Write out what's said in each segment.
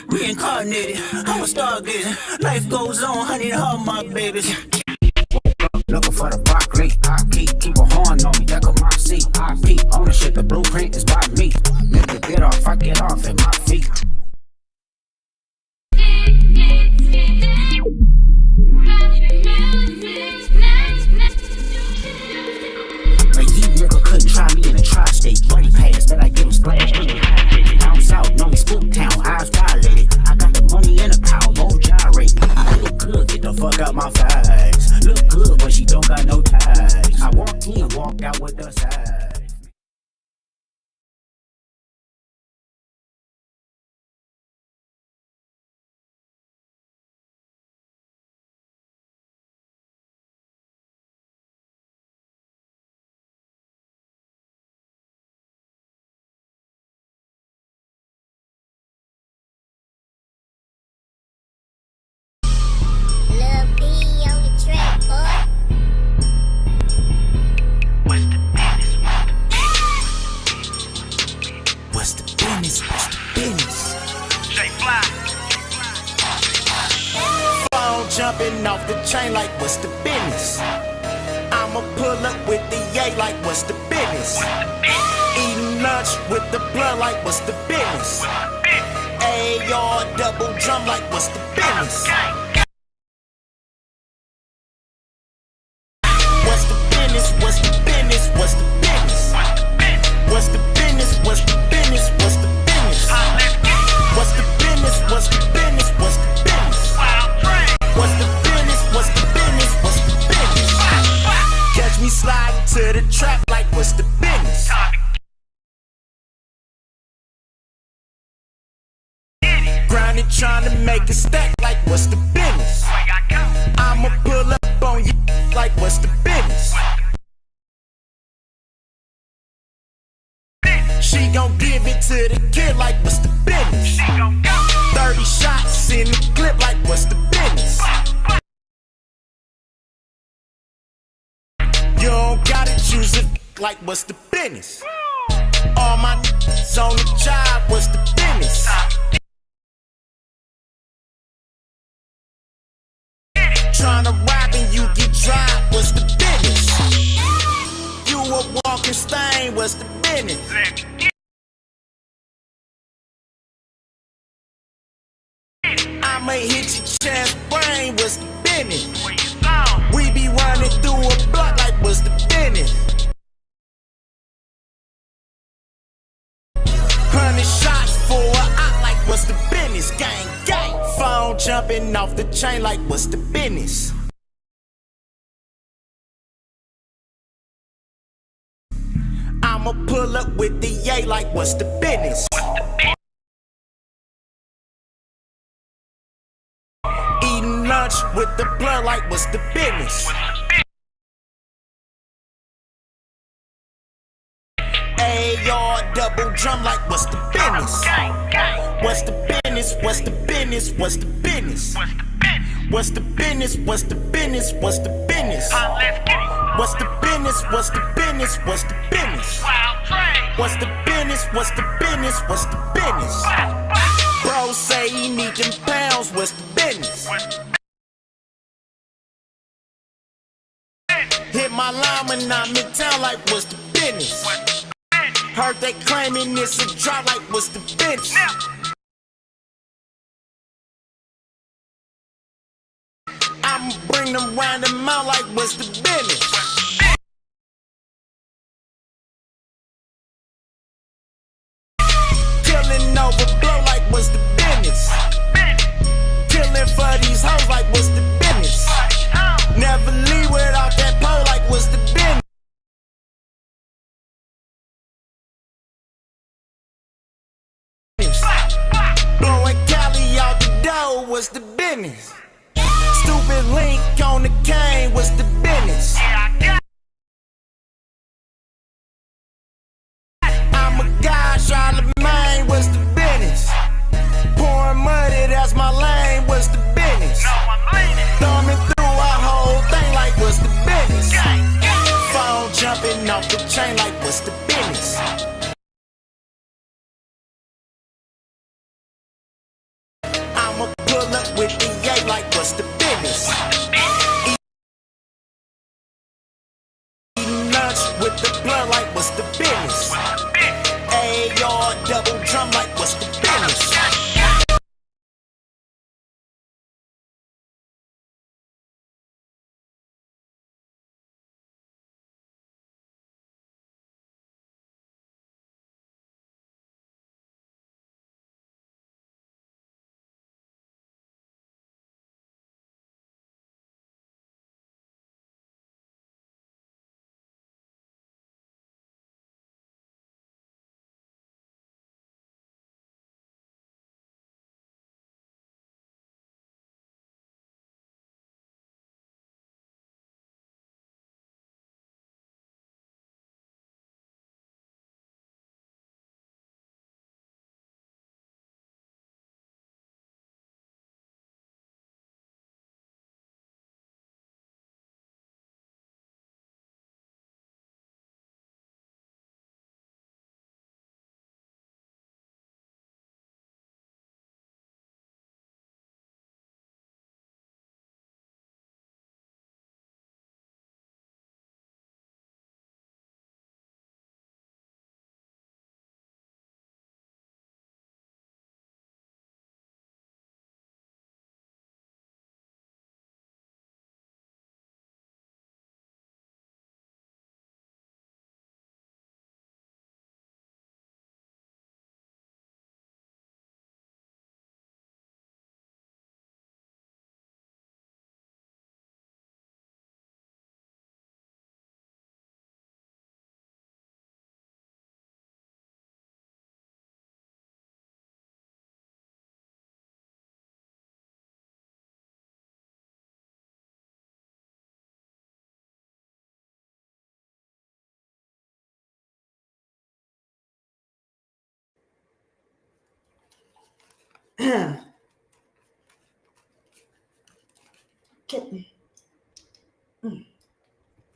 Reincarnated, I'm a stargazer. Life goes on, honey, to all my babies. Looking for the broccoli, I keep a horn on me, that come my seat. I peep, ownership, the blueprint is by me. Nigga get off, I get off at my feet. Nigga couldn't try me in a tri-state. Money pass, that I give him splash. Down south, know me spook town, eyes violated. I got the money and the power, won't gyrate. I look good, get the fuck out my face. Look good, but she don't got no ties. I walked in, walked out with the side. Jumping off the chain like what's the business? I'ma pull up with the yay like what's the business? Eating lunch with the blood like what's the business? AR double drum like what's the business? What's the business? What's the business? What's the business? What's the business? What's the business? What's the business? What's the business? What's the business? What's the business? What's the business? What's the business? What's the business? Catch me sliding to the trap like what's the business? Grinding trying to make a stack like what's the business? I'ma pull up on you like what's the business? She gon' give it to the kid like what's the business? 30 shots in the clip like what's the business? You don't gotta choose it like what's the business? All my niggas on the job, what's the business? Tryna rob and you get dropped, what's the business? You a walking stain, what's the business? I'ma hit your chest brain, what's the business? We be running through a block like what's the business? 100 shots for a op like what's the business? Gang, gang. Phone jumping off the chain like what's the business? I'ma pull up with the yay like what's the business? Eating lunch with the blood like what's the business? AR double drum like what's the business? What's the business? What's the business? What's the business? What's the business? What's the business? What's the business? What's the business? What's the business? What's the business? What's the business? What's the business? What's the business? Bro say he need them pounds, what's the business? Hit my line when I'm in town like what's the business? Heard they claiming it's a drop like what's the business? I'ma bring them round them out like what's the business? Killing over blow like what's the business? Killing for these hoes like what's the business? Never leave without that pole like what's the business? Blowing Cali out the door, what's the business? Stupid link on the cane, what's the business? I'm a guy, Charlemagne, what's the business? Pouring money, that's my lane, what's the business? Thumbing through a whole thing. chain like what's the business? I'ma pull up with the yay like what's the business? Eating lunch with the blood like what's the business? AR double drum like what's the business?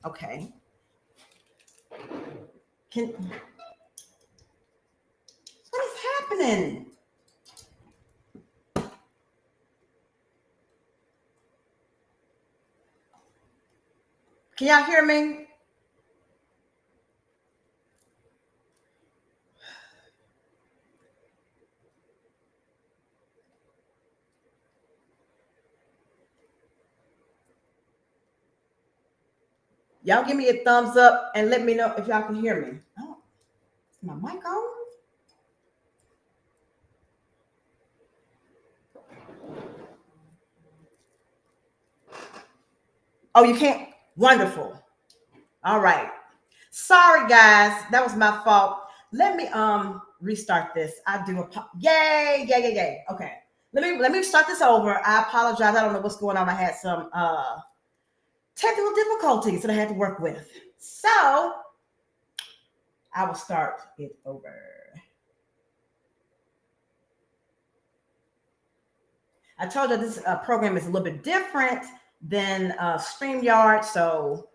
Okay. What is happening? Can y'all hear me? Y'all give me a thumbs up and let me know if y'all can hear me. Oh, is my mic on? Oh, you can't? Wonderful. All right. Sorry, guys. That was my fault. Let me restart this. I do yay. Okay. Let me start this over. I apologize. I don't know what's going on. I had some technical difficulties that I had to work with. So I will start it over. I told you this program is a little bit different than StreamYard, so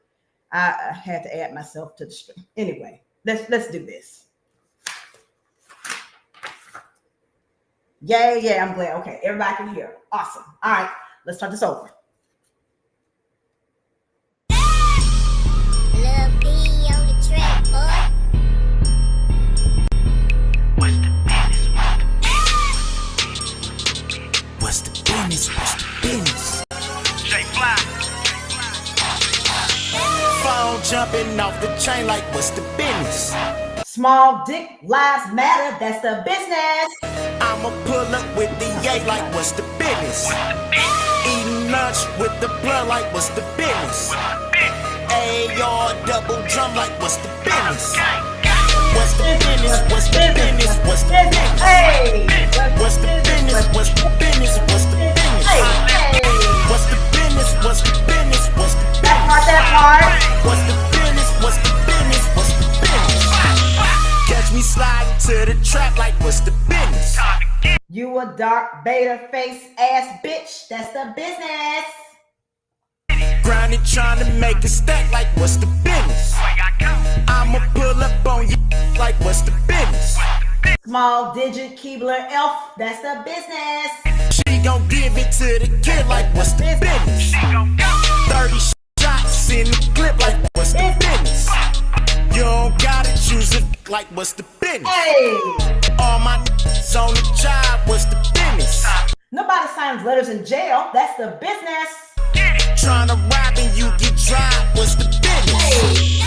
I had to add myself to the stream. Anyway, let's do this. Yay, I'm glad. Okay, everybody can hear. Awesome. All right, let's start this over. What's the business? Phone jumping off the chain like what's the business? Small dick lives matter, that's the business. I'ma pull up with the yay like what's the business? Eating lunch with the blood like what's the business? AR double drum like what's the business? What's the business? What's the business? What's the business? Hey! What's the business? What's the business? What's the business? What's the business? What's the business? What's the business? That part. What's the business? What's the business? What's the business? Catch me sliding to the trap like what's the business? You a dark beta face ass bitch. That's the business. Grind money trying to make it stack like what's the business? I'ma pull up on you like what's the business? Small digit Keebler elf, that's the business. She gon' give it to the kid like what's the business? 30 shots in the clip like what's the business? You don't gotta choose it like what's the business? Hey! All my niggas on the job, what's the business? Nobody signs letters in jail, that's the business. Tryna rob and you get dropped, what's the business? Hey!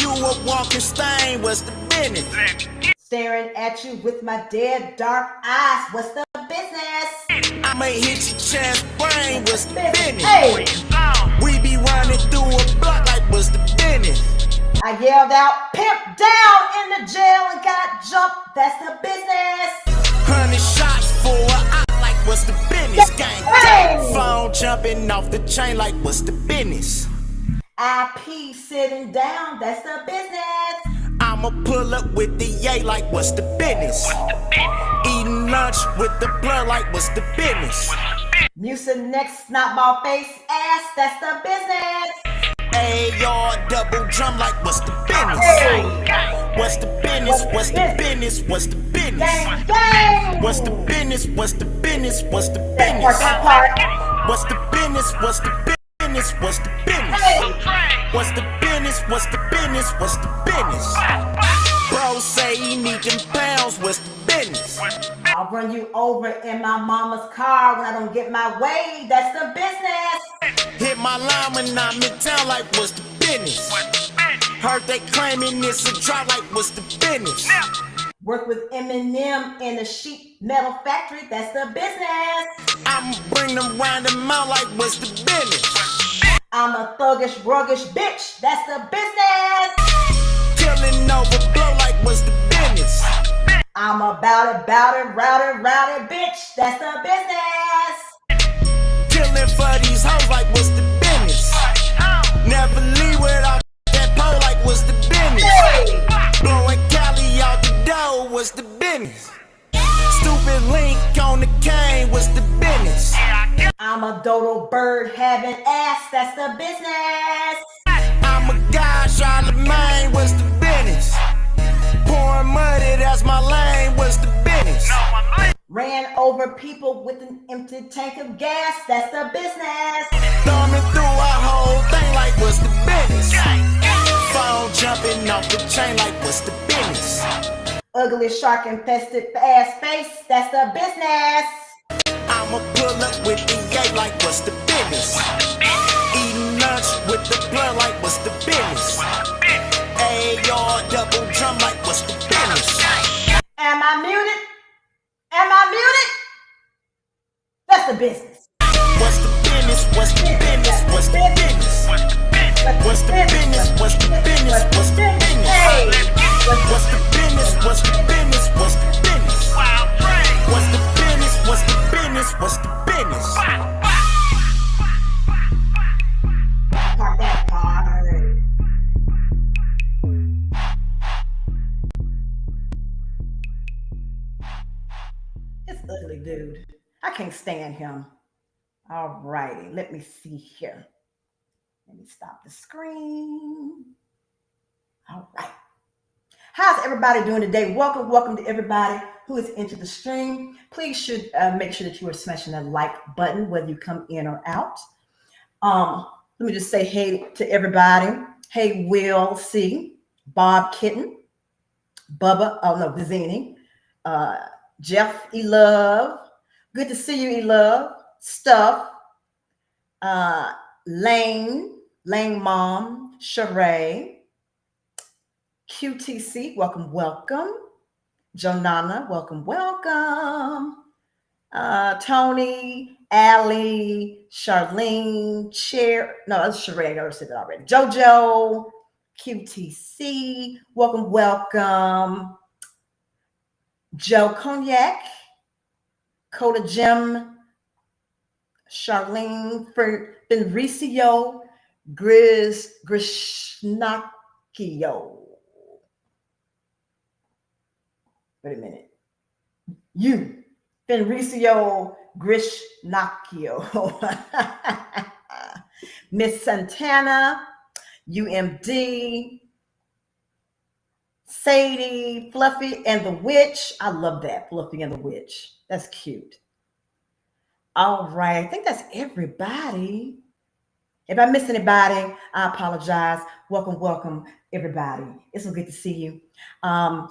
You a walking stain, what's the business? Staring at you with my dead dark eyes, what's the business? I'ma hit your chest brain, what's the business? Hey! We be running through a block like what's the business? I yelled out, pimp down in the jail and got jumped, that's the business. 100 shots for a op like what's the business? Gang, Hey! phone jumping off the chain like what's the business? IP sitting down, that's the business. I'ma pull up with the yay like what's the business? Eating lunch with the blood like what's the business? Mucinex, snotball face, ass, that's the business. AR double drum like what's the business? Hey! What's the business? What's the business? What's the business? Gang, gang! What's the business? What's the business? What's the That business? part. What's the business? What's the business? What's the business? Hey! What's the business? What's the business? What's the business? Bro say he need them pounds. What's the business? I'll run you over in my mama's car when I don't get my way, that's the business. Hit my line when I'm in town like what's the business? Heard they claiming it's a drop like what's the business? Work with Eminem in a sheet metal factory, that's the business. I'ma bring them round them out like what's the business? I'm a thuggish, ruggish bitch, that's the business. Killing over blow like what's the business? I'm about it, rowdy bitch, that's the business. Killing for these hoes like what's the business? Never leave without that pole like what's the business? Hey! Blowing Cali out the door, what's the business? Stupid link on the cane, what's the business? I'm a dodo bird having ass, that's the business. I'm a guy trying to main, what's the business? Pouring money, that's my lane, what's the business? Ran over people with an empty tank of gas, that's the business. Thumbing through a whole thing like what's the business? Phone jumping off the chain like what's the business? Ugly shark infested ass face, that's the business. I'ma pull up with the yay like what's the business? Eating lunch with the blood like what's the business? AR double drum like what's the business? Am I muted? Am I muted? That's the business. What's the business? What's the business? What's the business? What's the business? What's the business? What's the business? Hey! What's the business? What's the business? What's the business? What's the business? What's the business? What's the business? That part. It's ugly, dude. I can't stand him. All righty, let me see here. Let me stop the screen. All right. How's everybody doing today? Welcome to everybody who is into the stream. Please should make sure that you are smashing that like button, whether you come in or out. Let me just say hey to everybody. Hey, Will C, Bob Kitten, Bubba, Vizini, Jeff E. Love. Good to see you, E. Love. Stuff. Lane Mom, Sheree. QTC, welcome. Jonana, welcome. Tony, Allie, Charlene, that's Sheree, I already said that already. JoJo, QTC, welcome. Joe Cognac, Coda Jim, Charlene, Benricio, Grishnakio. Wait a minute. You, Benricio Grishnakio. Miss Santana, UMD, Sadie, Fluffy, and the Witch. I love that, Fluffy and the Witch. That's cute. All right, I think that's everybody. If I missed anybody, I apologize. Welcome, everybody. It's so good to see you. I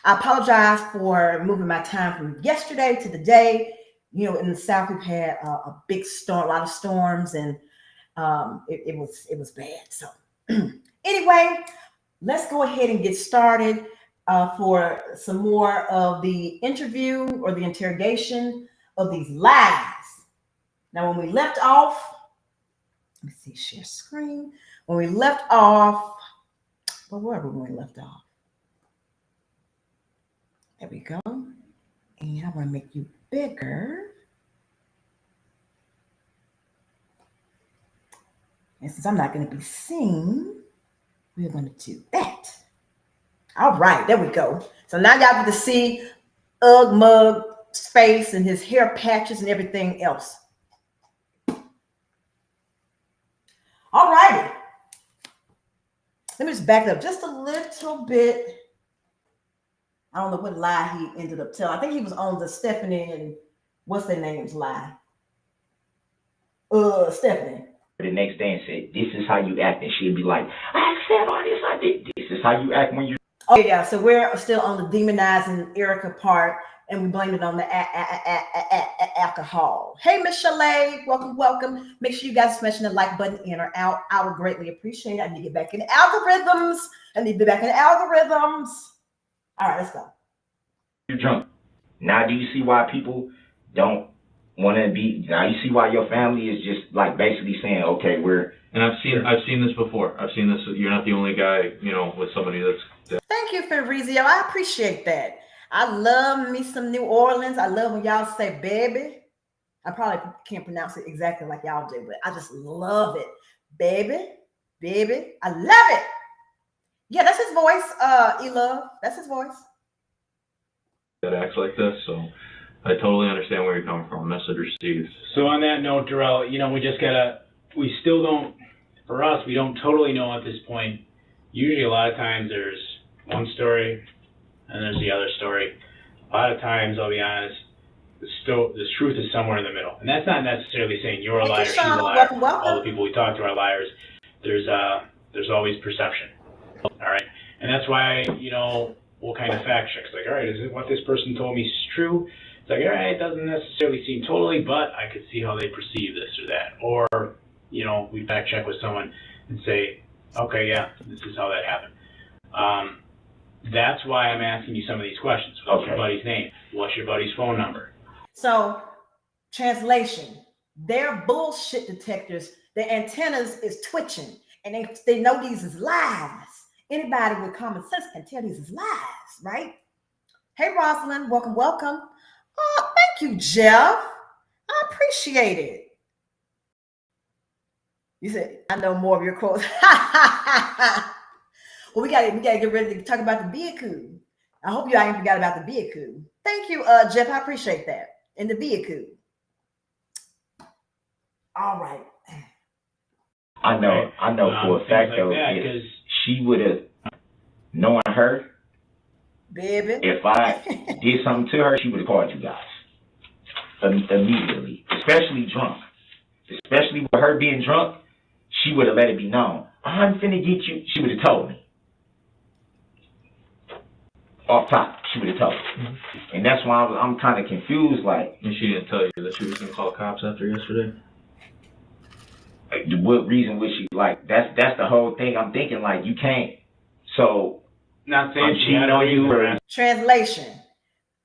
apologize for moving my time from yesterday to the day. You know, in the South, we've had a big storm, a lot of storms, and it was bad. So anyway, let's go ahead and get started for some more of the interview or the interrogation of these lies. Now, when we left off, let me see, share screen. When we left off, where were we when we left off? There we go. And I want to make you bigger. And since I'm not going to be seen, we're going to do that. All right, there we go. So now y'all get to see Ugg Mug's face and his hair patches and everything else. All righty. Let me just back it up just a little bit. I don't know what lie he ended up telling. I think he was on the Stephanie and what's their name's lie. Stephanie. The next day and said, "This is how you act," and she'd be like, "I said all this, I did. This is how you act when you." Oh yeah, so we're still on the demonizing Erica part, and we blame it on the alcohol. Hey, Miss Chalet, welcome. Make sure you guys smashing the like button in or out. I would greatly appreciate it. I need to get back in the algorithms. All right, let's go. You're drunk. Now do you see why people don't want to be? Now you see why your family is just like basically saying, "Okay, we're." And I've seen this before. I've seen this. You're not the only guy, with somebody that's. Thank you, Fabrizio. I appreciate that. I love me some New Orleans. I love when y'all say baby. I probably can't pronounce it exactly like y'all do, but I just love it. Baby. I love it. Yeah, that's his voice, E-Love. That's his voice. That acts like this, so I totally understand where you're coming from. Message received. So on that note, Darrell, we still don't, for us, we don't totally know at this point. Usually a lot of times there's one story and there's the other story. A lot of times, I'll be honest, the truth is somewhere in the middle. And that's not necessarily saying you're a liar, she's a liar. Welcome. All the people we talk to are liars. There's always perception. All right. And that's why, we'll kind of fact check. It's like, all right, is it what this person told me is true? It's like, all right, it doesn't necessarily seem totally, but I could see how they perceive this or that. Or, we fact check with someone and say, okay, yeah, this is how that happened. That's why I'm asking you some of these questions. What's your buddy's name? What's your buddy's phone number? So, translation, their bullshit detectors, their antennas is twitching, and they know these is lies. Anybody with common sense can tell these is lies, right? Hey, Rosalind, welcome. Oh, thank you, Jeff. I appreciate it. You said, I know more of your quotes. Well, we gotta get ready to talk about the vehicle. I hope you ain't forgot about the vehicle. Thank you, Jeff. I appreciate that. And the vehicle. All right. I know for a fact though, if she would have known her, baby, if I did something to her, she would have called you guys immediately. Especially drunk. Especially with her being drunk, she would have let it be known. I'm finna get you. She would have told me. Off top, she would have told me. Mm-hmm. And that's why I'm kind of confused. Like, and she didn't tell you that she was gonna call cops after yesterday. What reason would she like? That's the whole thing. I'm thinking like you can't. So not saying she know you. Or... Translation.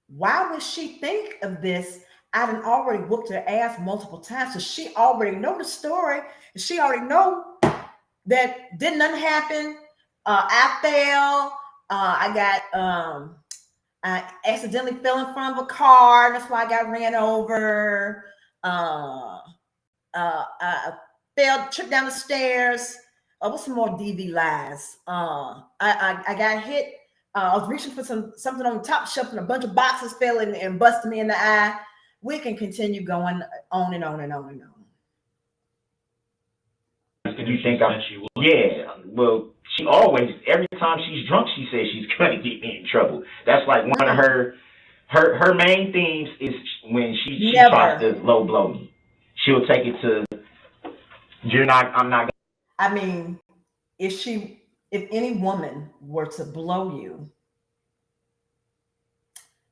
Why would she think of this? I done already whooped her ass multiple times, so she already know the story. She already know that didn't nothing happen. I fell. I accidentally fell in front of a car. That's why I got ran over. I tripped down the stairs. What's some more DV lies? I got hit. I was reaching for something on the top shelf, and a bunch of boxes fell and busted me in the eye. We can continue going on and on and on and on. you think I'm? She would. Yeah. Well, she always, every time she's drunk, she says she's gonna get me in trouble. That's like one of her main themes is when she tries to low blow me. She'll take it to, I'm not. I mean, if any woman were to blow you,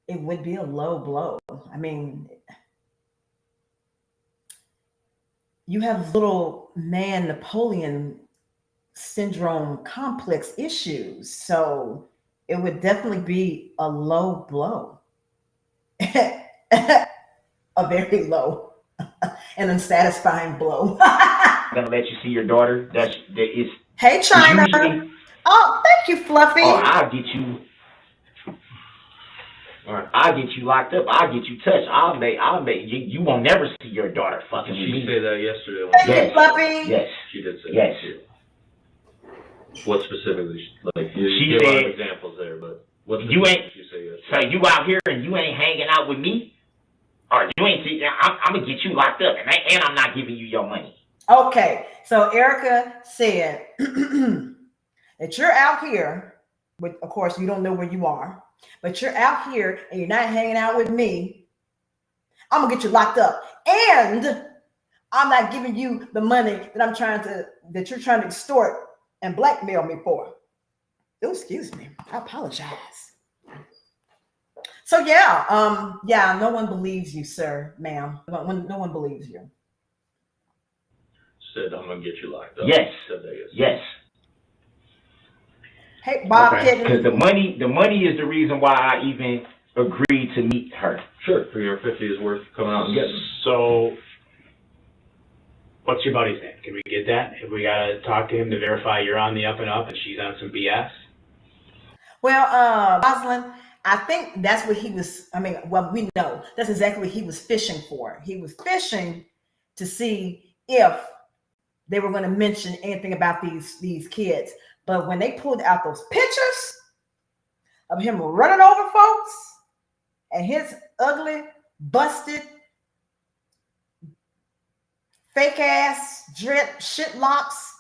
it would be a low blow. I mean, you have little man Napoleon syndrome complex issues. So it would definitely be a low blow. A very low and unsatisfying blow. I'm gonna let you see your daughter. That is. Hey, China. Usually, oh, thank you, Fluffy. Oh, I'll get you. I'll get you locked up. I'll get you touched. I'll make you. You won't never see your daughter fucking with me. She say that yesterday. Thank you, Fluffy. Yes. She did say yes. that. What specifically? Like she give said examples there, but what you ain't. She say yesterday? So you out here and you ain't hanging out with me, or you ain't. I'm gonna get you locked up, and I'm not giving you your money. Okay, so Erica said that you're out here, but of course you don't know where you are, but you're out here and you're not hanging out with me. I'm gonna get you locked up, and I'm not giving you the money that you're trying to extort and blackmail me for. Oh, excuse me, I apologize. So yeah, no one believes you, sir, ma'am. No one believes you. Said I'm gonna get you locked up. Yes. Said that yesterday. Yes. Hey, Bob Kitten. Because the money is the reason why I even agreed to meet her. Sure, 350 is worth coming out and getting. So, what's your buddy's name? Can we get that? If we gotta talk to him to verify you're on the up and up and she's on some BS? Well, Rosalind, I think that's what he was. I mean, well, we know that's exactly what he was fishing for. He was fishing to see if they were going to mention anything about these kids. But when they pulled out those pictures of him running over folks and his ugly, busted, fake ass drip shit locks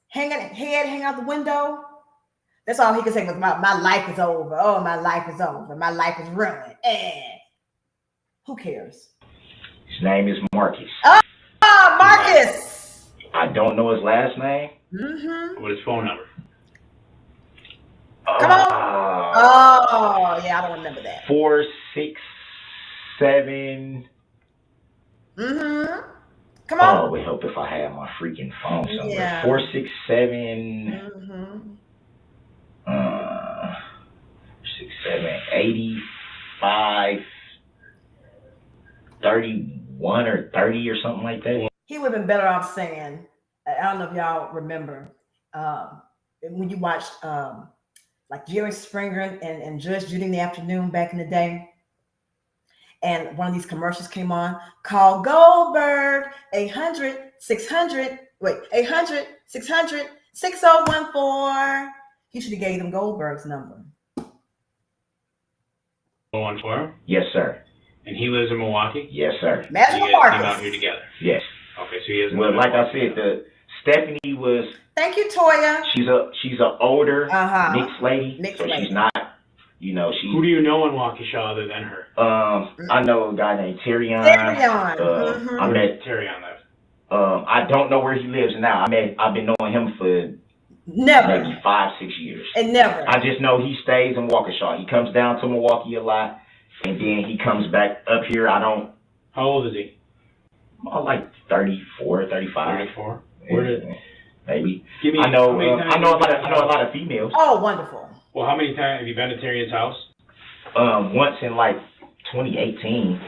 hanging out the window, that's all he could say was, my life is over. Oh, my life is over. My life is ruined. Who cares? His name is Marcus. Oh, Marcus. I don't know his last name. Mm-hmm. What's his phone number? Come on. Oh, yeah, I don't remember that. 467. Mm-hmm. Come on. Oh, we hope if I had my freaking phone somewhere. Yeah. 467. 85, 31 or 30 or something like that. He would have been better off saying, I don't know if y'all remember, when you watched like Jerry Springer and Judge Judy in the afternoon back in the day, and one of these commercials came on, call Goldberg, 800-600, 6014. He should have gave them Goldberg's number. 014? Yes, sir. And he lives in Milwaukee? Yes, sir. You guys came out here together? Yes. Okay, so he is. Well, like I said, Stephanie was. Thank you, Toya. She's a older mixed lady, she's not. You know, she. Who do you know in Waukesha other than her? I know a guy named Terrion. Terrion. I met Terrion live. I don't know where he lives now. I've been knowing him for maybe 5-6 years. And never. I just know he stays in Waukesha. He comes down to Milwaukee a lot, and then he comes back up here. How old is he? Like 34, 35. 34. Maybe. I know a lot of females. Oh, wonderful. Well, how many times have you been to Terrion's house? Once in like 2018.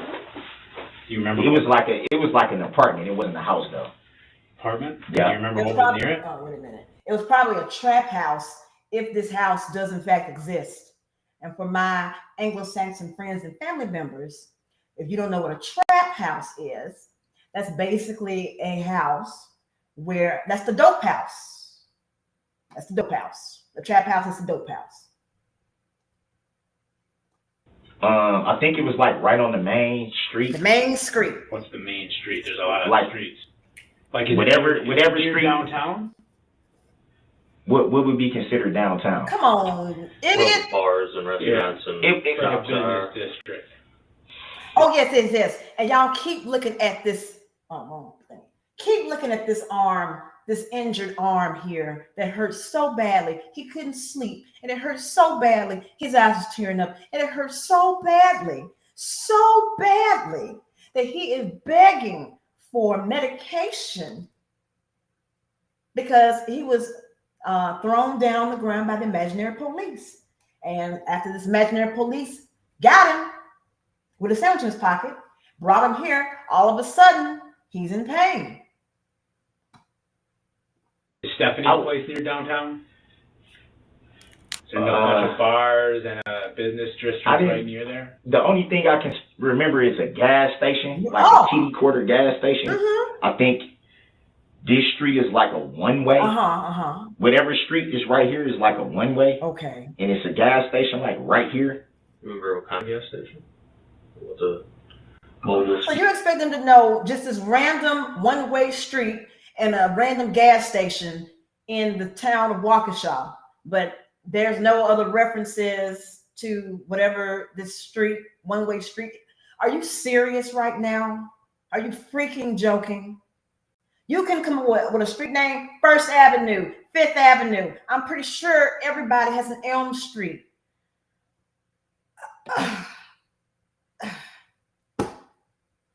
Do you remember? It was like an apartment. It wasn't a house though. Apartment? Yeah. Do you remember what was near it? Oh, wait a minute. It was probably a trap house if this house does in fact exist. And for my Anglo-Saxon friends and family members, if you don't know what a trap house is, that's basically a house where that's the dope house. That's the dope house. The trap house is the dope house. I think it was like right on the main street. The main street. What's the main street? There's a lot of streets. Like is whatever near street downtown? What would be considered downtown? Come on, Where idiot. the bars and restaurants and Like a shops are. business district. Oh, yes. And y'all keep looking at this. Oh, wrong thing. Keep looking at this arm, this injured arm here that hurts so badly. He couldn't sleep, and it hurts so badly. His eyes was tearing up, and it hurts so badly that he is begging for medication because he was thrown down the ground by the imaginary police. And after this imaginary police got him with a sandwich in his pocket, brought him here, all of a sudden, he's in pain. Is Stephanie's place near downtown? Is there no bunch of bars and a business district right near there? The only thing I can remember is a gas station, like a TD Quarter gas station. Mm-hmm. I think this street is like a one-way. Whatever street is right here is like a one-way. Okay. And it's a gas station like right here. Remember what kind of gas station? So you expect them to know just this random one-way street and a random gas station in the town of Waukesha, but there's no other references to whatever this street, one-way street. Are you serious right now? Are you freaking joking? You can come up with a street name, First Avenue, Fifth Avenue. I'm pretty sure everybody has an Elm Street.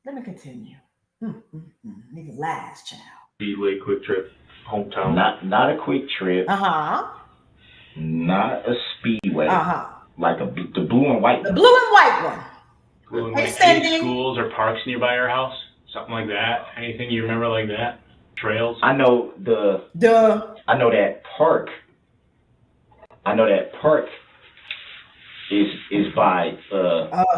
Let me continue. Nigga lies, child. Speedway, Quick Trip, hometown. Not a Quick Trip. Not a Speedway. Like the blue and white. The blue and white one. Blue and white. Any schools or parks nearby your house? Something like that? Anything you remember like that? Trails? I know I know that park. I know that park is by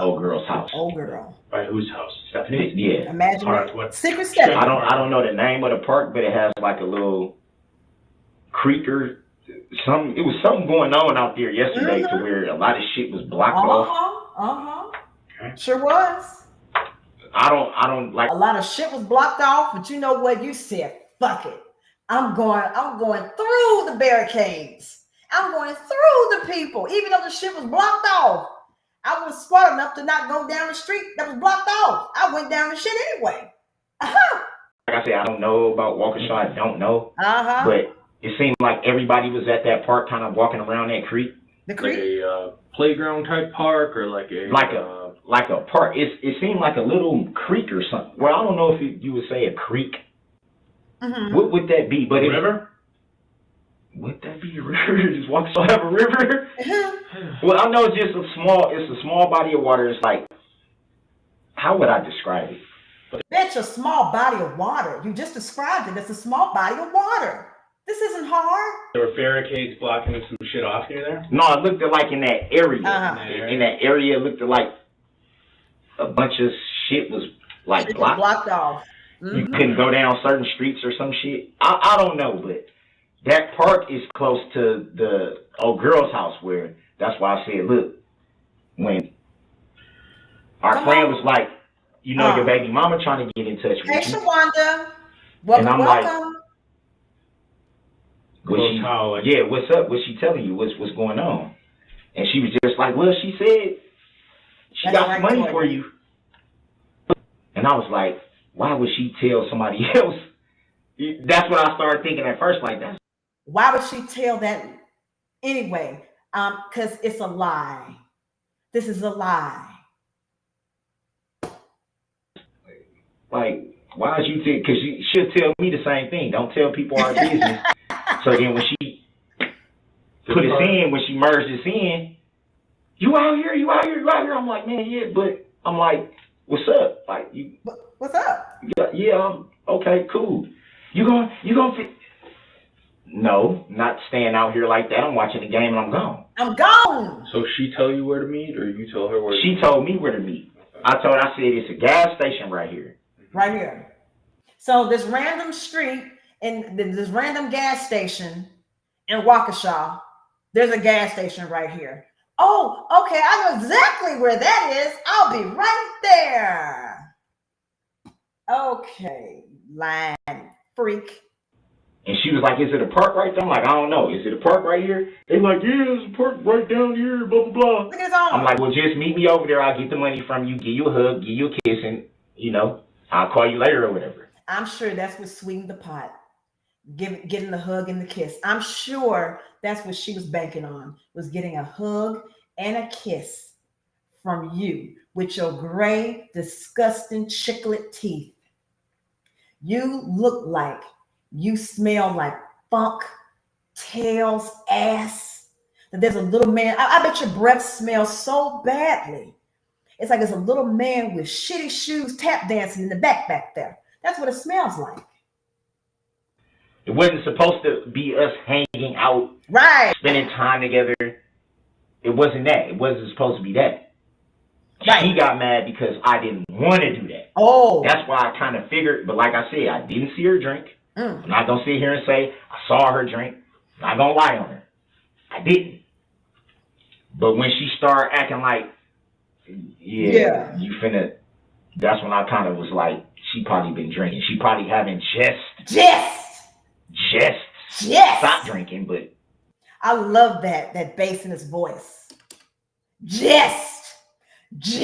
old girl's house. Old girl. By whose house? Stephanie's? Yeah. Imagine what? Secret Stephanie. I don't know the name of the park, but it has like a little creek or something. It was something going on out there yesterday to where a lot of shit was blocked off. Okay. Sure was. I don't like a lot of shit was blocked off, but you know what? You said, fuck it. I'm going through the barricades. I'm going through the people, even though the shit was blocked off. I was smart enough to not go down the street that was blocked off. I went down the shit anyway. Like I said, I don't know about Waukesha. I don't know. But it seemed like everybody was at that park, kind of walking around that creek. The creek? Like a playground type park, or like a park. It seemed like a little creek or something. Well, I don't know if you would say a creek. What would that be? But river? Would that be a river? Does Waukesha have a river? Well, I know it's just a small body of water. It's like, how would I describe it? That's a small body of water. You just described it as a small body of water. This isn't hard. There were barricades blocking some shit off near there? No, it looked like in that area. In that area, it looked like a bunch of shit was like blocked off. You couldn't go down certain streets or some shit. I don't know, but that park is close to the old girl's house where that's why I said, look, when our friend was like, you know, your baby mama trying to get in touch with you. Hey, Shawanda. Welcome. What's up? What's she telling you? What's going on? And she was just like, well, she said she got some money for you. And I was like, why would she tell somebody else? That's what I started thinking at first, like that. Why would she tell that anyway? Because it's a lie. This is a lie. Like, why would you think? Because she'll tell me the same thing. Don't tell people our business. So then when she put us in, when she merged us in, you out here. I'm like, man, yeah, but I'm like, what's up? Like, what's up? Yeah, okay, cool. You gonna fit? No, not staying out here like that. I'm watching the game and I'm gone. I'm gone. So she tell you where to meet, or you tell her where to meet? She told me where to meet. I said it's a gas station right here. Right here. So this random street and this random gas station in Waukesha, there's a gas station right here. Oh, okay. I know exactly where that is. I'll be right there. Okay. Lying freak. And she was like, is it a park right there? I'm like, I don't know. Is it a park right here? They like, yeah, there's a park right down here, blah, blah, blah. Look at his arm. I'm like, well, just meet me over there. I'll get the money from you, give you a hug, give you a kiss, and, I'll call you later or whatever. I'm sure that's what sweetened the pot. Getting the hug and the kiss. I'm sure that's what she was banking on, was getting a hug and a kiss from you with your gray, disgusting chiclet teeth. You look like, you smell like funk, tails, ass. That there's a little man. I bet your breath smells so badly. It's like there's a little man with shitty shoes tap dancing in the back there. That's what it smells like. It wasn't supposed to be us hanging out, right, spending time together. It wasn't that. It wasn't supposed to be that. Right. She got mad because I didn't want to do that. Oh. That's why I kind of figured, but like I said, I didn't see her drink. I'm not going to sit here and say I saw her drink. I'm not going to lie on her. I didn't. But when she started acting like, yeah, you finna, that's when I kind of was like, she probably been drinking. She probably haven't just stop drinking, but I love that bass in his voice. Just. He's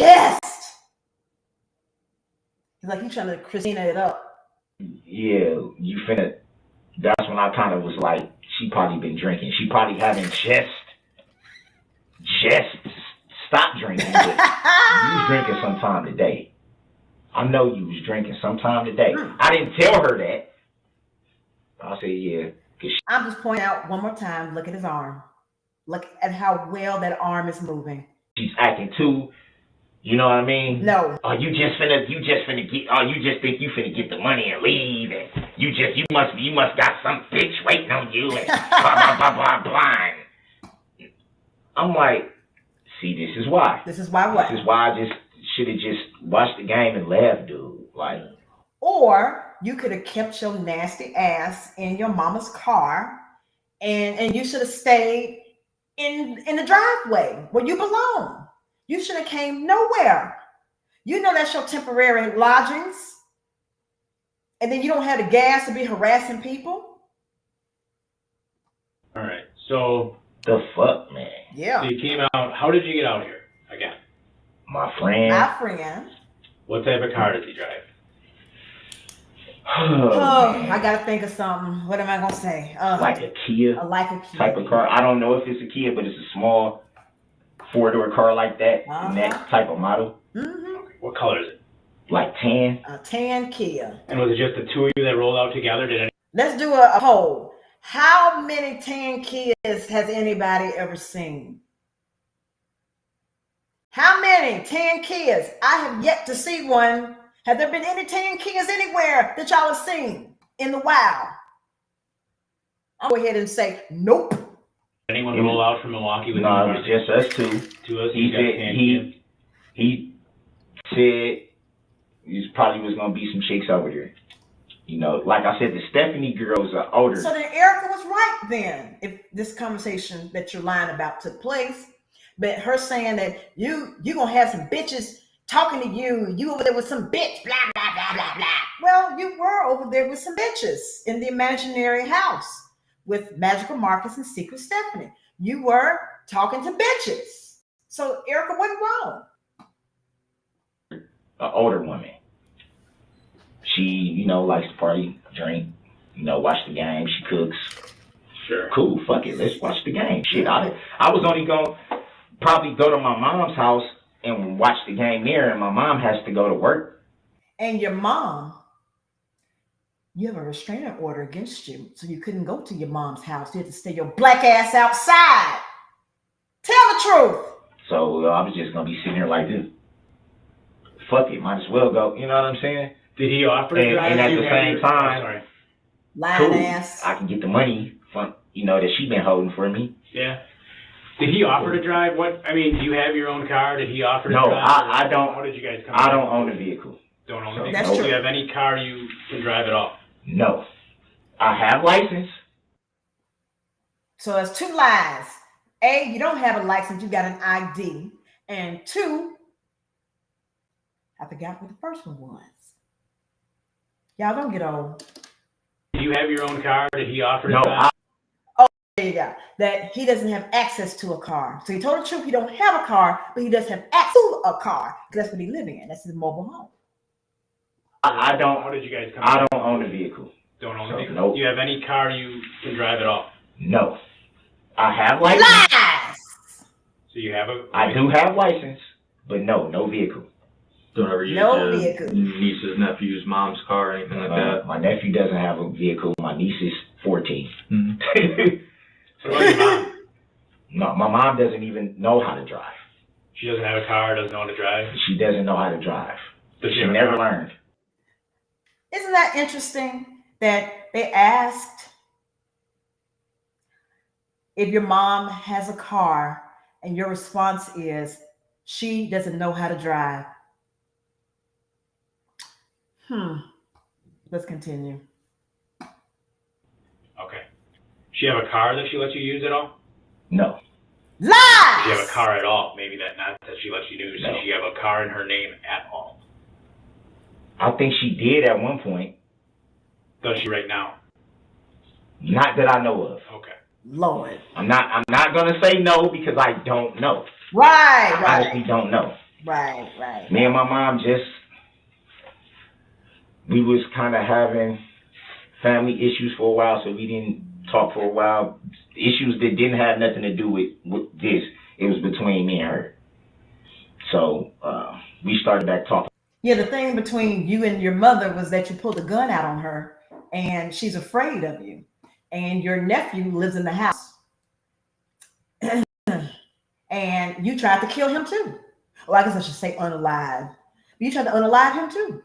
like he's trying to Christina it up. Yeah, you finna. That's when I kind of was like, she probably been drinking. She probably haven't just stopped drinking, but you was drinking sometime today. I know you was drinking sometime today. I didn't tell her that. I said, yeah. I'm just pointing out one more time, look at his arm. Look at how well that arm is moving. She's acting too, you know what I mean? No. Oh, you just finna get, you just think you finna get the money and leave, and you must got some bitch waiting on you, and blah, blah, blah, blah, blah. I'm like, see, this is why. This is why what? This is why I just should have just watched the game and left, dude. Like. Or you could have kept your nasty ass in your mama's car, and you should have stayed in the driveway where you belong. You should have came nowhere. You know that's your temporary lodgings, and then you don't have the gas to be harassing people. All right, so the fuck, man. Yeah. So you came out. How did you get out here again? My friend. What type of car does he drive? Oh, I gotta think of something. What am I gonna say? Like a Kia. Like a Kia type of car. I don't know if it's a Kia, but it's a small 4-door car like that. In that type of model. Mm-hmm. What color is it? Like tan. A tan Kia. And was it just the two of you that rolled out together? Let's do a poll. How many tan Kias has anybody ever seen? How many tan Kias? I have yet to see one. Have there been any tan Kias anywhere that y'all have seen in the wild? I'll go ahead and say nope. Anyone roll out from Milwaukee with no, it was just us two. Two of us. He said he probably was gonna be some chicks over there. You know, like I said, the Stephanie girls are older. So then Erica was right then, if this conversation that you're lying about took place. But her saying that you gonna have some bitches talking to you over there with some bitch, blah, blah, blah, blah, blah. Well, you were over there with some bitches in the imaginary house with Magical Marcus and Secret Stephanie. You were talking to bitches. So Erica wasn't wrong. An older woman. She, likes to party, drink, watch the game. She cooks. Sure. Cool, fuck it. Let's watch the game. Shit, I was only going to probably go to my mom's house and watch the game there, and my mom has to go to work. And your mom, you have a restraining order against you, so you couldn't go to your mom's house. You had to stay your black ass outside. Tell the truth. So I was just going to be sitting here like this. Fuck it, might as well go. You know what I'm saying? Did he offer to drive? And at the same time, lying ass. I can get the money from, that she been holding for me. Yeah. Did he offer to drive? Do you have your own car? Did he offer to drive? No, I don't. How did you guys come? I don't own a vehicle. Don't own a vehicle. That's true. Do you have any car you can drive at all? No. I have license. So there's two lies. A, you don't have a license, you got an ID. And two, I forgot what the first one was. Y'all don't get old. Do you have your own car? Did he offer to No, drive? There you go. That he doesn't have access to a car. So he told the truth. He don't have a car, but he does have access to a car because that's what he's living in. That's his mobile home. I don't. How did you guys come? I don't own a vehicle. Don't own So, a vehicle. nope. Do you have any car you can drive at all? No. I have license. Lies. So you have a. I do have license, but no vehicle. Don't ever use No your vehicle. niece's, nephew's, mom's car or anything like that. My nephew doesn't have a vehicle. My niece is 14. Mm-hmm. What about your mom? No, my mom doesn't even know how to drive. She doesn't have a car, doesn't know how to drive. She doesn't know how to drive. Does she She have a never car? learned. Isn't that interesting that they asked if your mom has a car and your response is she doesn't know how to drive? Let's continue. Okay. She have a car that she lets you use at all? No. Does Lies. she have a car at all? Maybe that not that she lets you use. No. Does she have a car in her name at all? I think she did at one point. Does she right now? Not that I know of. Okay. Lord. I'm not gonna say no because I don't know. Right, I honestly don't know. right. Me and my mom we was kind of having family issues for a while, so we didn't talk for a while. Issues that didn't have nothing to do with this. It was between me and her. So we started back talking. Yeah, the thing between you and your mother was that you pulled a gun out on her and she's afraid of you. And your nephew lives in the house. And you tried to kill him too. Well, I guess I should say unalive. You tried to unalive him too.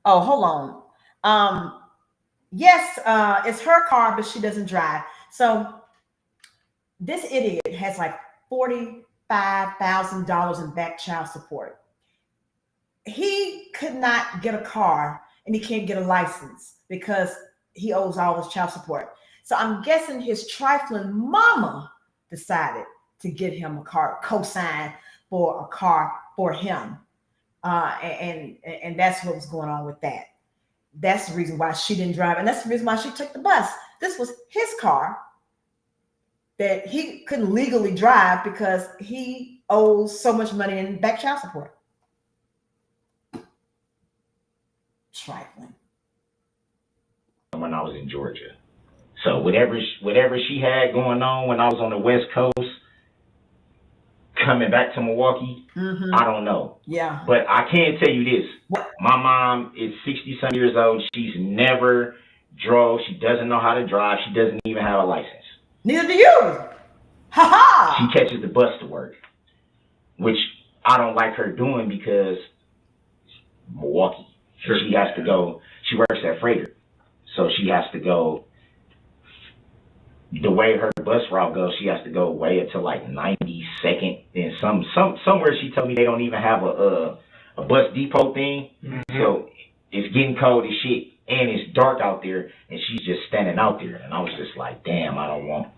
Oh, hold on. Yes, it's her car, but she doesn't drive. So this idiot has like $45,000 in back child support. He could not get a car and he can't get a license because he owes all his child support. So I'm guessing his trifling mama decided to get him a car, co-sign for a car for him. And that's what was going on with that. That's the reason why she didn't drive. And that's the reason why she took the bus. This was his car that he couldn't legally drive because he owes so much money in back child support. Trifling. When I was in Georgia. So whatever she had going on when I was on the West Coast, coming back to Milwaukee, I don't know. Yeah. But I can tell you this. What? My mom is 60-some years old. She's never drove. She doesn't know how to drive. She doesn't even have a license. Neither do you. Ha ha. She catches the bus to work, which I don't like her doing because Milwaukee. Sure. She has to go. She works at Freighter. So she has to go, the way her bus route goes, she has to go way up to like 92nd. And somewhere she told me they don't even have a bus depot thing. Mm-hmm. So it's getting cold as shit and it's dark out there and she's just standing out there. And I was just like, damn, I don't want.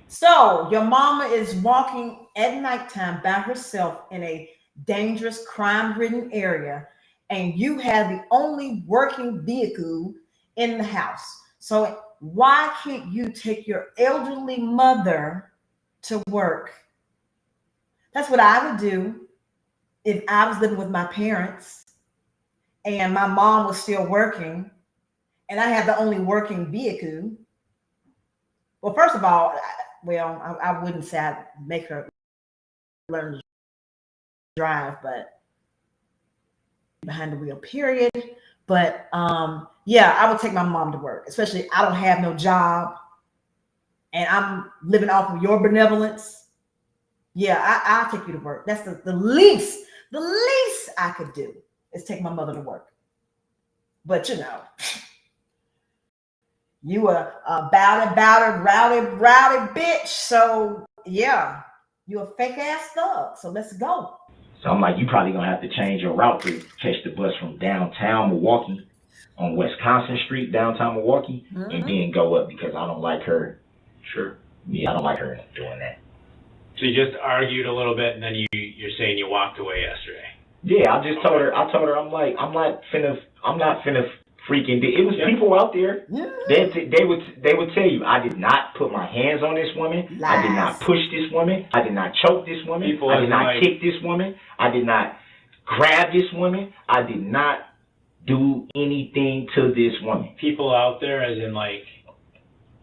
So your mama is walking at nighttime by herself in a dangerous, crime-ridden area, and you have the only working vehicle in the house. So why can't you take your elderly mother to work? That's what I would do if I was living with my parents and my mom was still working and I had the only working vehicle. Well, first of all, I wouldn't say I'd make her learn to drive, but behind the wheel, period. But yeah, I would take my mom to work, especially I don't have no job and I'm living off of your benevolence. Yeah, I'll take you to work. That's the least I could do is take my mother to work. But you know, you a bowdy, rowdy bitch. So yeah, you a fake ass thug. So let's go. So I'm like, you probably gonna have to change your route to catch the bus from downtown Milwaukee on Wisconsin Street, downtown Milwaukee, and then go up because I don't like her. Sure. Yeah, I don't like her doing that. So you just argued a little bit and then you're saying you walked away yesterday. Yeah, I just told her. I told her I'm not finna freaking. It was people out there. They would tell you I did not put my hands on this woman. Lies. I did not push this woman. I did not choke this woman. People I did not like- kick this woman. I did not grab this woman. I did not do anything to this woman. People out there, as in like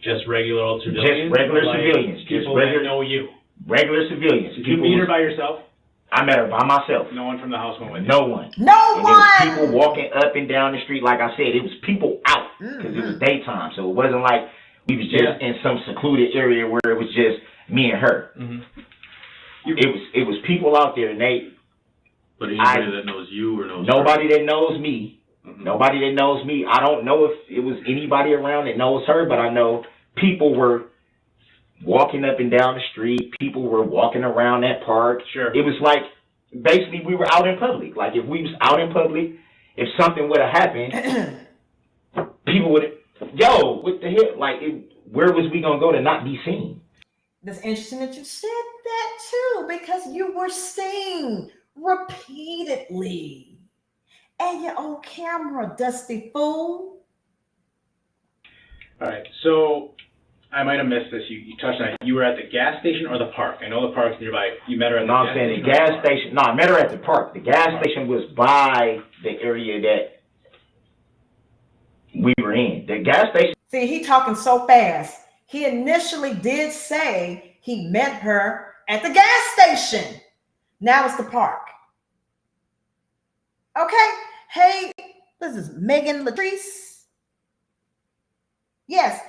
just regular old civilians. Just regular like civilians. Just People regular. that know you. Regular civilians. Did you meet her by yourself? I met her by myself. No one from the house went with you. No one. No And one. there was people walking up and down the street. Like I said, it was people out because it was daytime. So it wasn't like we was just in some secluded area where it was just me and her. Mm-hmm. It was people out there, and they. But anybody that knows you or knows nobody her? that knows me. Nobody that knows me. I don't know if it was anybody around that knows her, but I know people were walking up and down the street. People were walking around that park. Sure. It was like, basically, we were out in public. Like, if we was out in public, if something would have happened, people would have, yo, what the hell? Like, where was we going to go to not be seen? That's interesting that you said that too, because you were seen repeatedly. And you're on camera, dusty fool. All right, so I might have missed this. You touched on it. You were at the gas station or the park? I know the park's nearby. You met her at the gas station? The gas station. No, I met her at the park. The gas station was by the area that we were in. The gas station. See, he talking so fast. He initially did say he met her at the gas station. Now it's the park. Okay. Hey, this is Megan Latrice. Yes.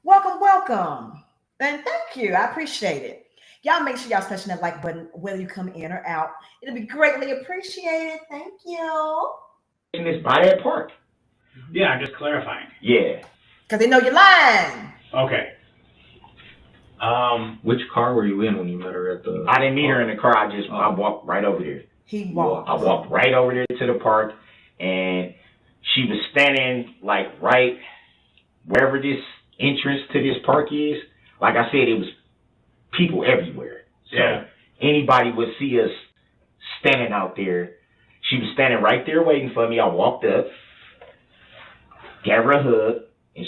Welcome. And thank you. I appreciate it. Y'all make sure y'all touching that like button whether you come in or out. It'll be greatly appreciated. Thank you. And it's by that park. Yeah, I'm just clarifying. Yeah. Because they know you're lying. Okay. Which car were you in when you met her at the... I didn't meet her in the car. I walked right over there. He walked. I walked right over there to the park, and she was standing like right wherever this entrance to this park is. Like I said, it was people everywhere. So anybody would see us standing out there. She was standing right there waiting for me. I walked up, gave her a hug, and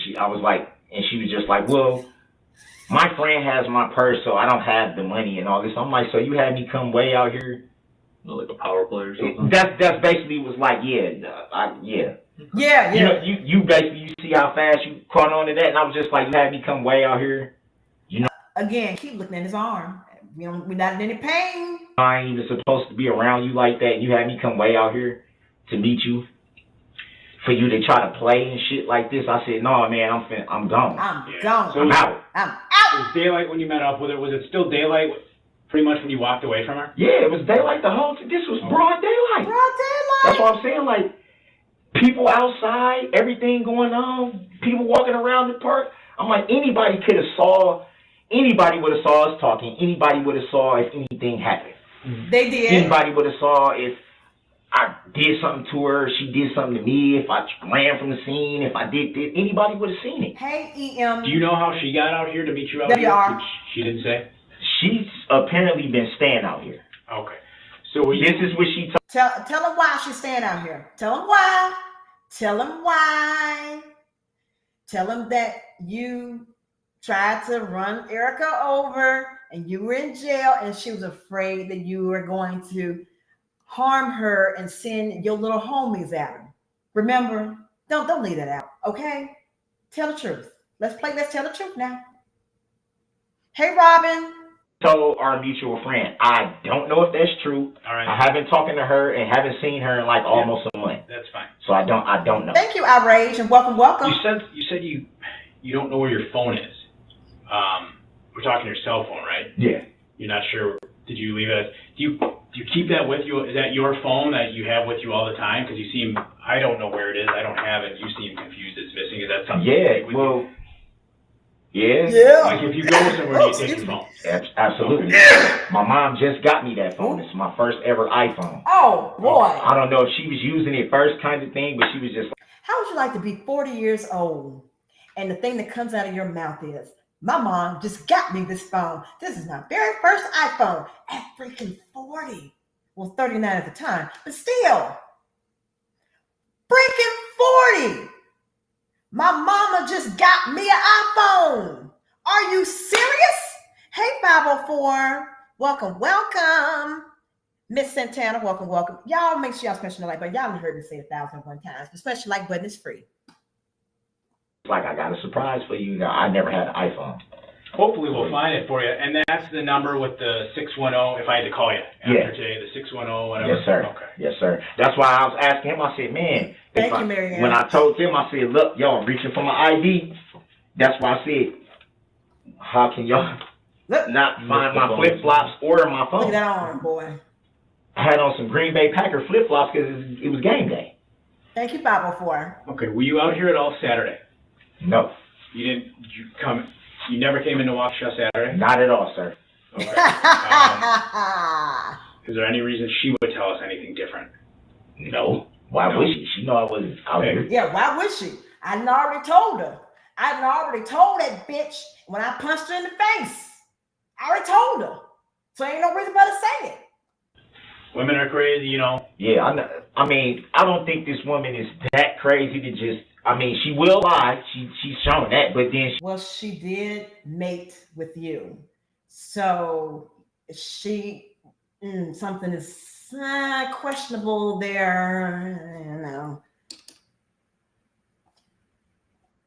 she was just like, well, my friend has my purse, so I don't have the money and all this. I'm like, so you had me come way out here? Like a power play or something? That's basically was like, yeah. Yeah. You know, you basically, you see how fast you caught on to that, and I was just like, you had me come way out here. You know, Again, keep looking at his arm. We're not in any pain. I ain't even supposed to be around you like that. You had me come way out here to meet you. For you to try to play and shit like this, I said, no, man, I'm gone. I'm gone. So I'm out. I'm out. It was daylight when you met up with her. Was it still daylight pretty much when you walked away from her? Yeah, it was daylight the whole time. This was broad daylight. Broad daylight. That's what I'm saying. Like, people outside, everything going on, people walking around the park. I'm like, anybody would have saw us talking. Anybody would have saw if anything happened. They did. Anybody would have saw if I did something to her, she did something to me, if I ran from the scene, if I did this, anybody would have seen it. Hey, EM. Do you know how she got out here to meet you out There here? you are. She didn't say? She's apparently been staying out here. Okay. So This is what she Tell him why she's staying out here. Tell him why. Tell him why. Tell him that you tried to run Erica over and you were in jail and she was afraid that you were going to harm her and send your little homies at her. Remember, don't leave that out, okay? Tell the truth. Let's tell the truth now. Hey, Robin. told our mutual friend. I don't know if that's true. All right. I haven't talked to her and haven't seen her in like almost a month. That's fine. So I don't know. Thank you, Outrage, and welcome. You said you don't know where your phone is. We're talking your cell phone, right? Yeah. You're not sure. Did you leave it? Do you keep that with you? Is that your phone that you have with you all the time? Because you seem, I don't know where it is. I don't have it. You seem confused. It's missing. Is that something? Yeah. You take with Well. you? Yeah. Like if you go somewhere, you take your phone. Absolutely. My mom just got me that phone. It's my first ever iPhone. Oh, boy. I don't know if she was using it first kind of thing, but she was just like, How would you like to be 40 years old and the thing that comes out of your mouth is, my mom just got me this phone. This is my very first iPhone at freaking 40. Well, 39 at the time, but still, freaking 40. My mama just got me an iPhone. Are you serious? Hey, 504. Welcome, welcome. Miss Santana, welcome, welcome. Y'all make sure y'all smash the like button. Y'all have heard me say 1,001 times. The special like button is free. Like, I got a surprise for you. I never had an iPhone. Hopefully we'll find it for you. And that's the number with the 610, if I had to call you after today, the 610, whatever. Yes, sir. Okay. Yes, sir. That's why I was asking him. I said, man. Thank you, Marianne. When I told him, I said, look, y'all, I'm reaching for my ID. That's why I said, how can y'all not find my flip-flops or my phone? Look at that arm, boy. I had on some Green Bay Packer flip-flops because it was game day. Thank you, 504. Okay, were you out here at all Saturday? No. You never came into Waukesha Saturday? Not at all, sir. Okay. Is there any reason she would tell us anything different? No. Why would she? She know I wasn't out here. Yeah, why would she? I done already told her. I done already told that bitch when I punched her in the face. I already told her. So ain't no reason for her to say it. Women are crazy, you know. Yeah, I mean, I don't think this woman is that crazy to just, I mean, she will lie. She's shown that, but then well, she did mate with you. So she, something is questionable there, you know.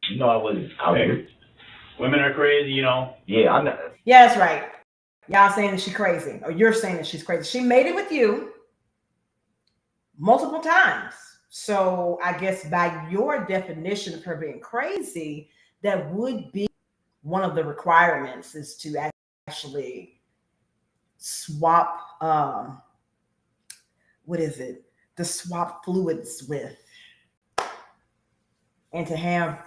You know I wasn't out here. Women are crazy, you know. Yeah, I know. Yeah, that's right. Y'all saying that she's crazy, or you're saying that she's crazy. She made it with you multiple times. So I guess by your definition of her being crazy, that would be one of the requirements is to actually swap, to swap fluids with, and to have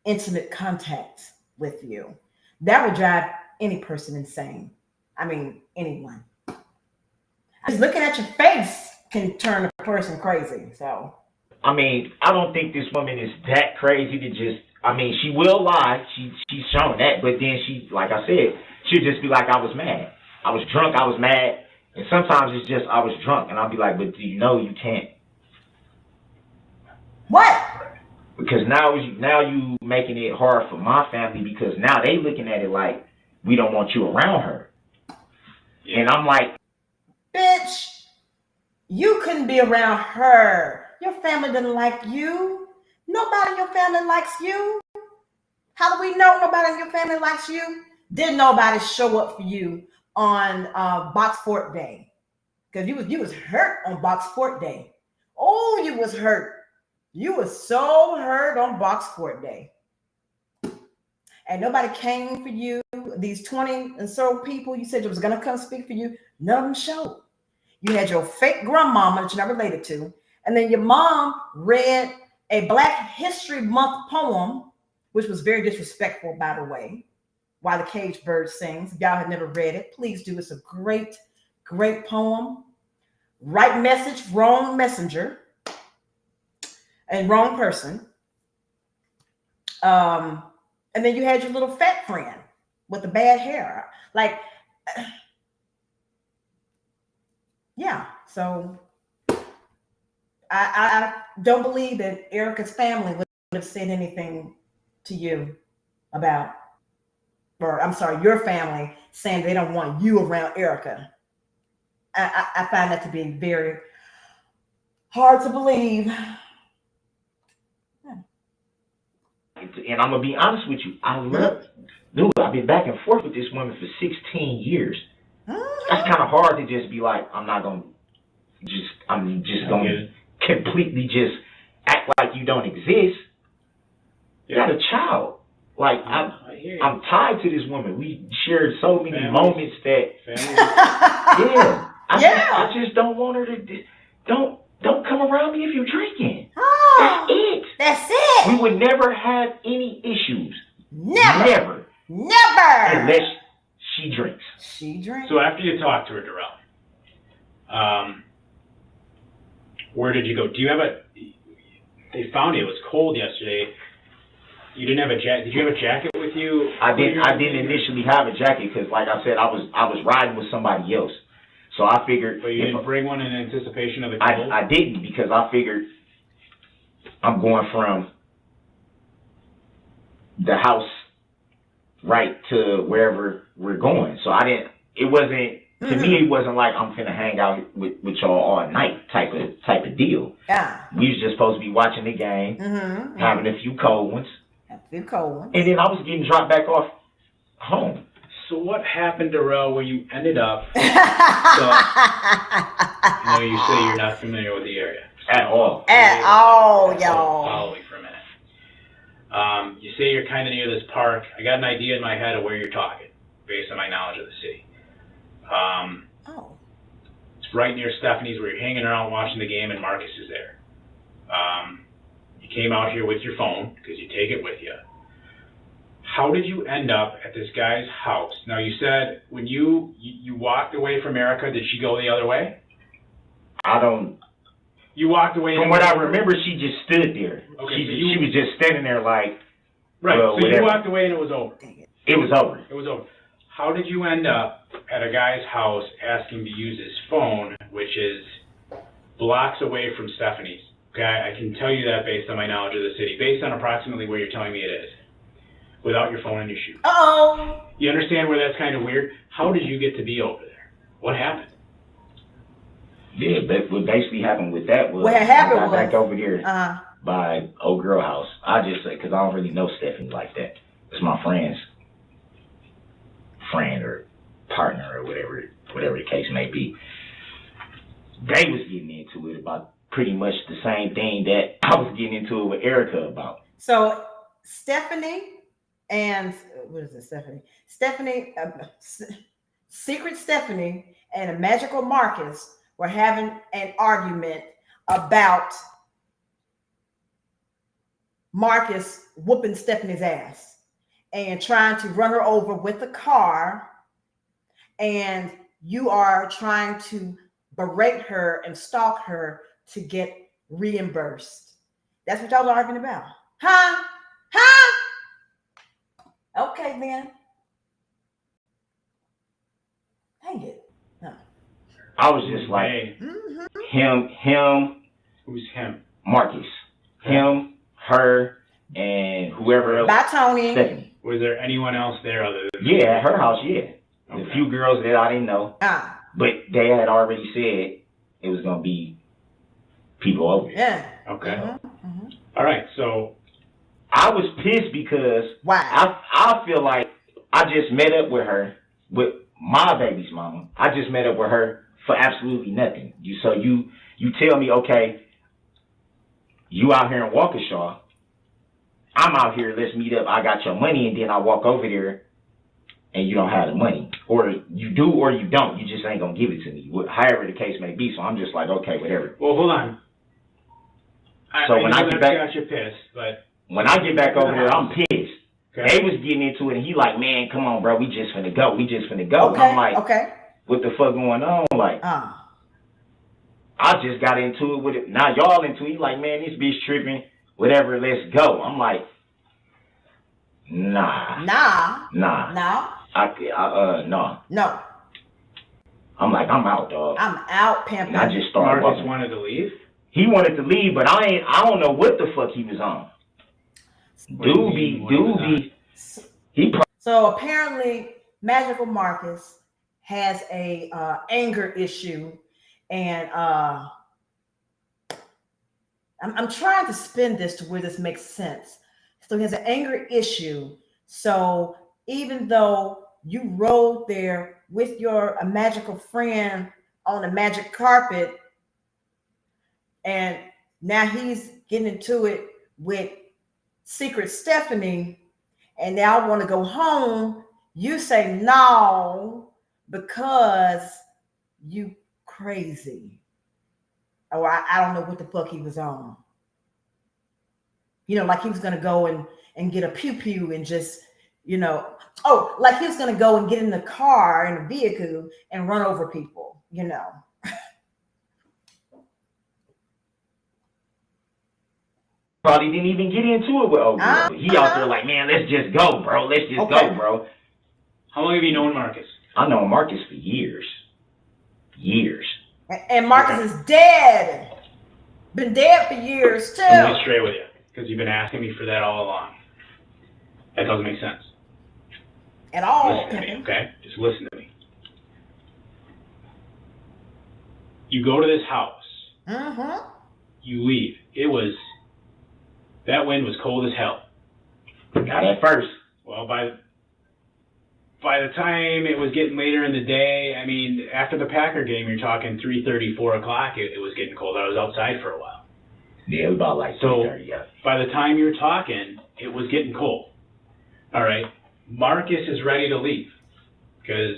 intimate contact with you. That would drive any person insane. I mean, anyone. Just looking at your face can turn a person crazy. So, I mean, I don't think this woman is that crazy to just, I mean, she will lie. She's shown that, but then she, like I said, she'll just be like, I was mad. I was drunk, I was mad. And sometimes it's just, I was drunk. And I'll be like, but do you know you can't? What? Because now you making it hard for my family because now they looking at it like, we don't want you around her. And I'm like, bitch, you couldn't be around her. Your family doesn't like you. Nobody in your family likes you. How do we know nobody in your family likes you? Didn't nobody show up for you on Box Fort Day? Because you was hurt on Box Fort Day. Oh, you was hurt. You was so hurt on Box Fort Day. And nobody came for you. These 20 and so people you said you was going to come speak for you, none of them showed. You had your fake grandmama that you're not related to. And then your mom read a Black History Month poem, which was very disrespectful, by the way, While the Caged Bird Sings. If y'all have never read it, please do. It's a great, great poem. Right message, wrong messenger, and wrong person. And then you had your little fat friend with the bad hair. Like, yeah. So I don't believe that Erica's family would have said anything to you about, or I'm sorry, your family saying they don't want you around Erica. I find that to be very hard to believe. and I'm gonna be honest with you, I've been back and forth with this woman for 16 years. That's kind of hard to just be like, I'm just gonna completely just act like you don't exist. You got a child. Like, I'm tied to this woman. We shared so many moments that, I just don't want her to, don't come around me if you're drinking. Oh, that's it. That's it. We would never have any issues. Never. Unless she drinks. She drinks. So after you talked to her, Darrell, where did you go? Do you have they found you. It was cold yesterday. You didn't have a jacket. Did you have a jacket with you? I didn't initially have a jacket because, like I said, I was riding with somebody else. So I figured. But you didn't bring one in anticipation of the cold? I didn't, because I figured I'm going from the house right to wherever we're going. So I didn't, it wasn't, to me, it wasn't like I'm finna hang out with y'all all night type of deal. Yeah. We was just supposed to be watching the game, having a few cold ones. A few cold ones. And then I was getting dropped back off home. So what happened, Darrell, where you ended up? You say you're not familiar with the area. At all. At all, So y'all. follow me for a minute. You say you're kind of near this park. I got an idea in my head of where you're talking, based on my knowledge of the city. It's right near Stephanie's, where you're hanging around watching the game, and Marcus is there. You came out here with your phone, because you take it with you. How did you end up at this guy's house? Now, you said when you walked away from Erica, did she go the other way? You walked away. From what I remember, she just stood there. Okay, she was just standing there like. Right. Well, so whatever. you walked away and it was over. It was over. It was over. How did you end up at a guy's house asking to use his phone, which is blocks away from Stephanie's? Okay, I can tell you that based on my knowledge of the city, based on approximately where you're telling me it is, without your phone in your shoe. Uh-oh. You understand where that's kind of weird? How did you get to be over there? What happened? Yeah, but what basically happened with that was What happened I got was back over here by old girl house. I just said, because I don't really know Stephanie like that. It's my friend's friend or partner or whatever the case may be. They was getting into it about pretty much the same thing that I was getting into it with Erica about. So Stephanie and what is it, Stephanie, Secret Stephanie and a Magical Marcus were having an argument about Marcus whooping Stephanie's ass and trying to run her over with a car, and you are trying to berate her and stalk her to get reimbursed. That's what y'all are arguing about. Huh? Okay, then. Dang it. No. I was just like, him. Who's him? Marcus. Him, her, and whoever else. Bye, Tony. Stephanie. Was there anyone else there other than Yeah, at her house, yeah. Okay. A few girls that I didn't know. But they had already said it was going to be people over there. Yeah. Okay. All right, so I was pissed because I feel like I just met up with her, with my baby's mama. I just met up with her for absolutely nothing. You tell me, okay, you out here in Waukesha, I'm out here, let's meet up, I got your money, and then I walk over there and you don't have the money. Or you do or you don't. You just ain't going to give it to me, however the case may be. So I'm just like, okay, whatever. Well, hold on. When I get back, got you pissed, but when I get back over there, I'm pissed. Okay. They was getting into it, and he like, man, come on, bro, we just finna go. Okay. I'm like, okay. What the fuck going on? Like, I just got into it with it. Now y'all into it. He like, man, this bitch tripping. Whatever, let's go. I'm like, nah. No. No. I'm like, I'm out, dog. I'm out, pimping. And I just started Marcus walking. wanted to leave? He wanted to leave, but I don't know what the fuck he was on. So apparently Magical Marcus has a anger issue, and I'm trying to spin this to where this makes sense. So he has an anger issue. So even though you rode there with your magical friend on the magic carpet, and now he's getting into it with Secret Stephanie, and now I want to go home, you say no because you crazy. Or I don't know what the fuck he was on. You know, like he was going to go and get a pew-pew and just, like he was going to go and get in the car, in a vehicle, and run over people, Probably didn't even get into it with old girl. He out there like, man, let's just go, bro. Go, bro. How long have you known Marcus? I know Marcus for years. years. And Marcus is dead. Been dead for years too. Let me get straight with you, because you've been asking me for that all along. That doesn't make sense. At all. Listen to me, okay? Just listen to me. You go to this house. Mm-hmm. You leave. That wind was cold as hell. Not at first. Well, by the time it was getting later in the day, I mean, after the Packer game, you're talking 3:30, 4 o'clock, it was getting cold. I was outside for a while. Yeah, it was about like 3:30, yeah. By the time you're talking, it was getting cold. All right? Marcus is ready to leave because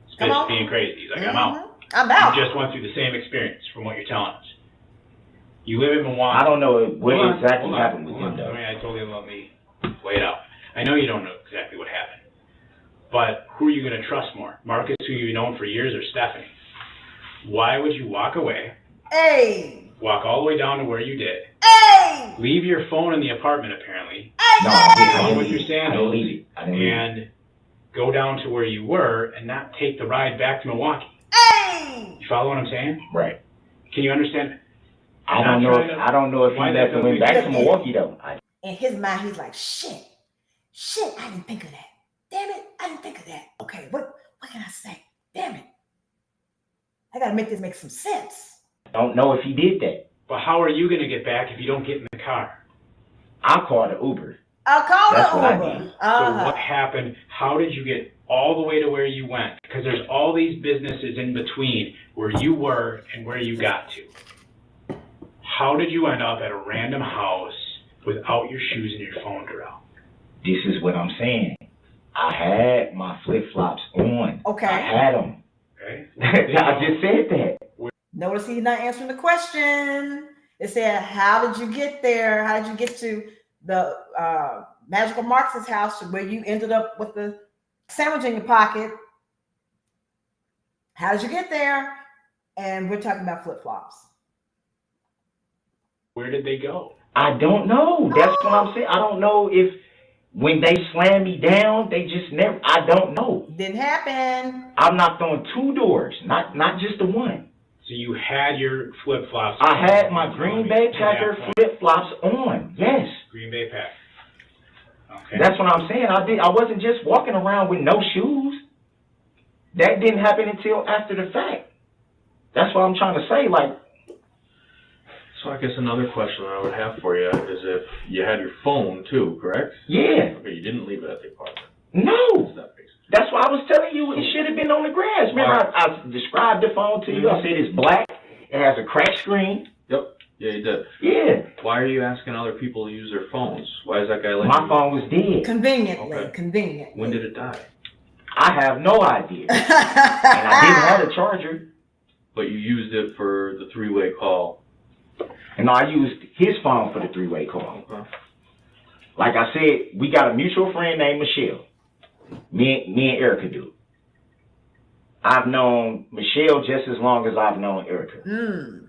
he's being crazy. He's like, I'm out. I'm out. You just went through the same experience from what you're telling us. You live in Milwaukee. I don't know what exactly happened with him, though. I mean, I told you to let me lay it out. I know you don't know exactly what happened. But who are you going to trust more? Marcus, who you've known for years, or Stephanie? Why would you walk away? Hey! Walk all the way down to where you did. Hey! Leave your phone in the apartment, apparently. Hey! No, Along I with your sandals. I didn't leave it. And go down to where you were and not take the ride back to Milwaukee. Hey! You follow what I'm saying? Right. Can you understand? I don't know if he left and went back to Milwaukee, though. In his mind, he's like, shit, I didn't think of that. Damn it, I didn't think of that. Okay, what can I say? Damn it. I gotta make this make some sense. I don't know if he did that. But how are you going to get back if you don't get in the car? I'll call the Uber. I'll call That's what I the Uber. did. So what happened? How did you get all the way to where you went? Because there's all these businesses in between where you were and where you got to. How did you end up at a random house without your shoes and your phone, Darrell? This is what I'm saying. I had my flip-flops on. Okay. I had them. Okay. I just said that. Notice he's not answering the question. It said, how did you get there? How did you get to the Magical Marcus' house where you ended up with the sandwich in your pocket? How did you get there? And we're talking about flip-flops. Where did they go? I don't know. That's what I'm saying. I don't know if when they slammed me down, they just never, I don't know. Didn't happen. I'm knocked on 2 doors, not just the one. So you had your flip-flops. I had my Green Bay Packer flip-flops on. Yes. Green Bay Packer. Okay. That's what I'm saying. I wasn't just walking around with no shoes. That didn't happen until after the fact. That's what I'm trying to say. Like, So I guess another question I would have for you is if you had your phone too, correct? yeah, Okay, you didn't leave it at the apartment. no. That makes sense. That's why I was telling you it should have been on the grass. Remember, I described the phone to you. I said it's black. It has a cracked screen. Yep. Yeah, you did. Yeah. Why are you asking other people to use their phones? Why is that guy letting My you? phone was dead. Conveniently. Okay. Conveniently. When did it die? I have no idea. And I didn't have a charger. But you used it for the 3-way call. And I used his phone for the 3-way call. Okay. Like I said, we got a mutual friend named Michelle. Me and Erica do. I've known Michelle just as long as I've known Erica. Mm.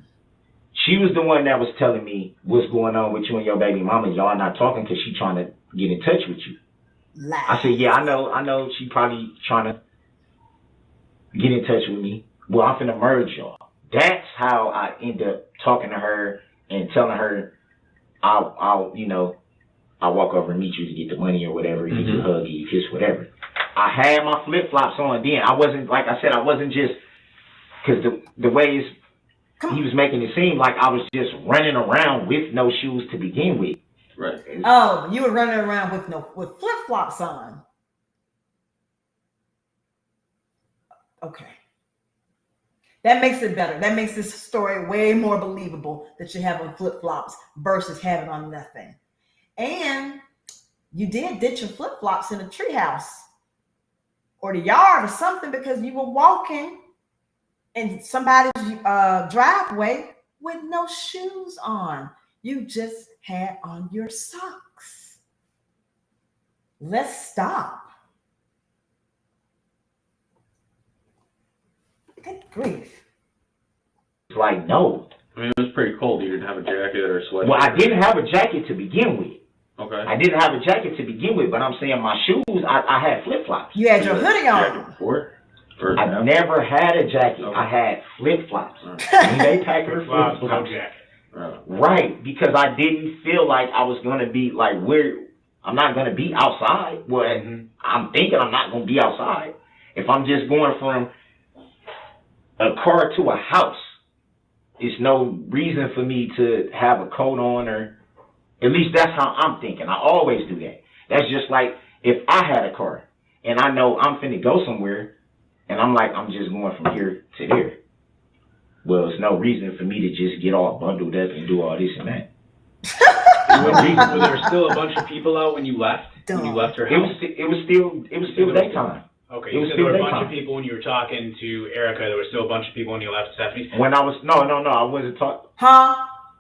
She was the one that was telling me what's going on with you and your baby mama. Y'all not talking because she trying to get in touch with you. Lie. I said, yeah, I know she probably trying to get in touch with me. Well, I'm finna merge y'all. That's how I end up talking to her and telling her I'll walk over and meet you to get the money or whatever, give you a hug, give you a kiss, whatever. I had my flip-flops on then. I wasn't, like I said, I wasn't just, because the ways he was making it seem like I was just running around with no shoes to begin with. Right. Oh, you were running around with flip-flops on. Okay. That makes it better. That makes this story way more believable that you have on flip-flops versus having on nothing. And you did ditch your flip-flops in a treehouse or the yard or something because you were walking in somebody's driveway with no shoes on. You just had on your socks. Let's stop. Good grief. It's like, no. I mean, it was pretty cold. You didn't have a jacket or a sweatshirt. Well, I didn't have a jacket to begin with. Okay. I didn't have a jacket to begin with, but I'm saying my shoes, I had flip-flops. You had your hoodie Jacket on. before? I never had a jacket. Okay. I had flip-flops. Right. They pack her Flip-flops, no flip-flops. jacket. Right, because I didn't feel like I was going to be like, I'm not going to be outside. Well, I'm thinking I'm not going to be outside. If I'm just going from a car to a house, it's no reason for me to have a coat on, or at least that's how I'm thinking. I always do that. That's just like if I had a car and I know I'm finna go somewhere and I'm like, I'm just going from here to there. Well, it's no reason for me to just get all bundled up and do all this and that. Were there still a bunch of people out when you left? When you left her house? It was still daytime. Okay, It was so there were a still bunch of daytime. people when you were talking to Erica. There were still a bunch of people when you left Stephanie. When I was no, I wasn't talking. Huh?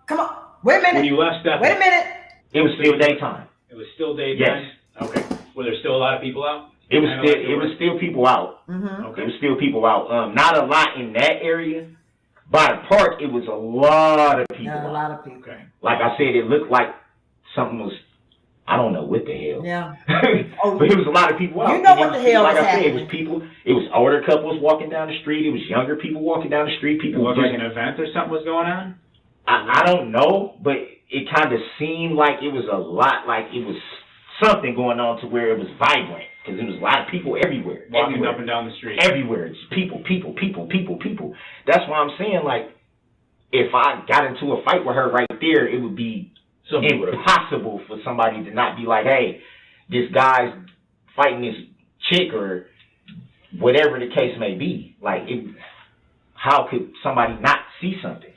Come on. Wait a minute. When you left Stephanie. Wait a minute. It was still daytime. It was still daytime. Yes. Okay. Were there still a lot of people out? It was still people out. Mm-hmm. Okay. It was still people out. Not a lot in that area. By the park, it was a lot of people. Yeah, a out. lot of people. Okay. Like I said, it looked like something was. I don't know what the hell. Yeah. But it was a lot of people out. You know And what the hell like was I said, it happening. was people. It was older couples walking down the street. It was younger people walking down the street. It People looked just, like an event or something was going on? I don't know, but it kind of seemed like it was a lot, like it was something going on to where it was vibrant, because there was a lot of people everywhere. Walking up and down the street. Everywhere. Just people. That's why I'm saying, like, if I got into a fight with her right there, it would be impossible for somebody to not be like, hey, this guy's fighting this chick or whatever the case may be. Like, how could somebody not see something?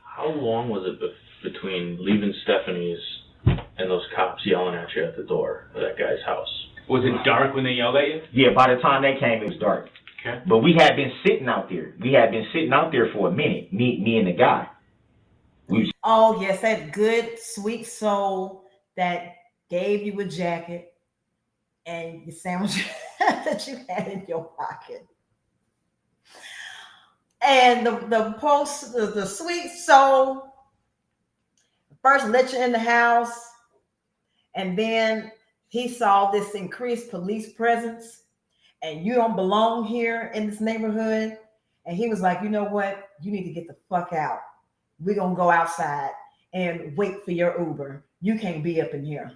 How long was it between leaving Stephanie's and those cops yelling at you at the door of that guy's house? Was it dark when they yelled at you? Yeah, by the time they came, it was dark. Okay. But we had been sitting out there. We had been sitting out there for a minute, me and the guy. Oh, yes, that good, sweet soul that gave you a jacket and your sandwich that you had in your pocket. And the sweet soul first let you in the house, and then he saw this increased police presence, and you don't belong here in this neighborhood. And he was like, you know what? You need to get the fuck out. We're going to go outside and wait for your Uber. You can't be up in here.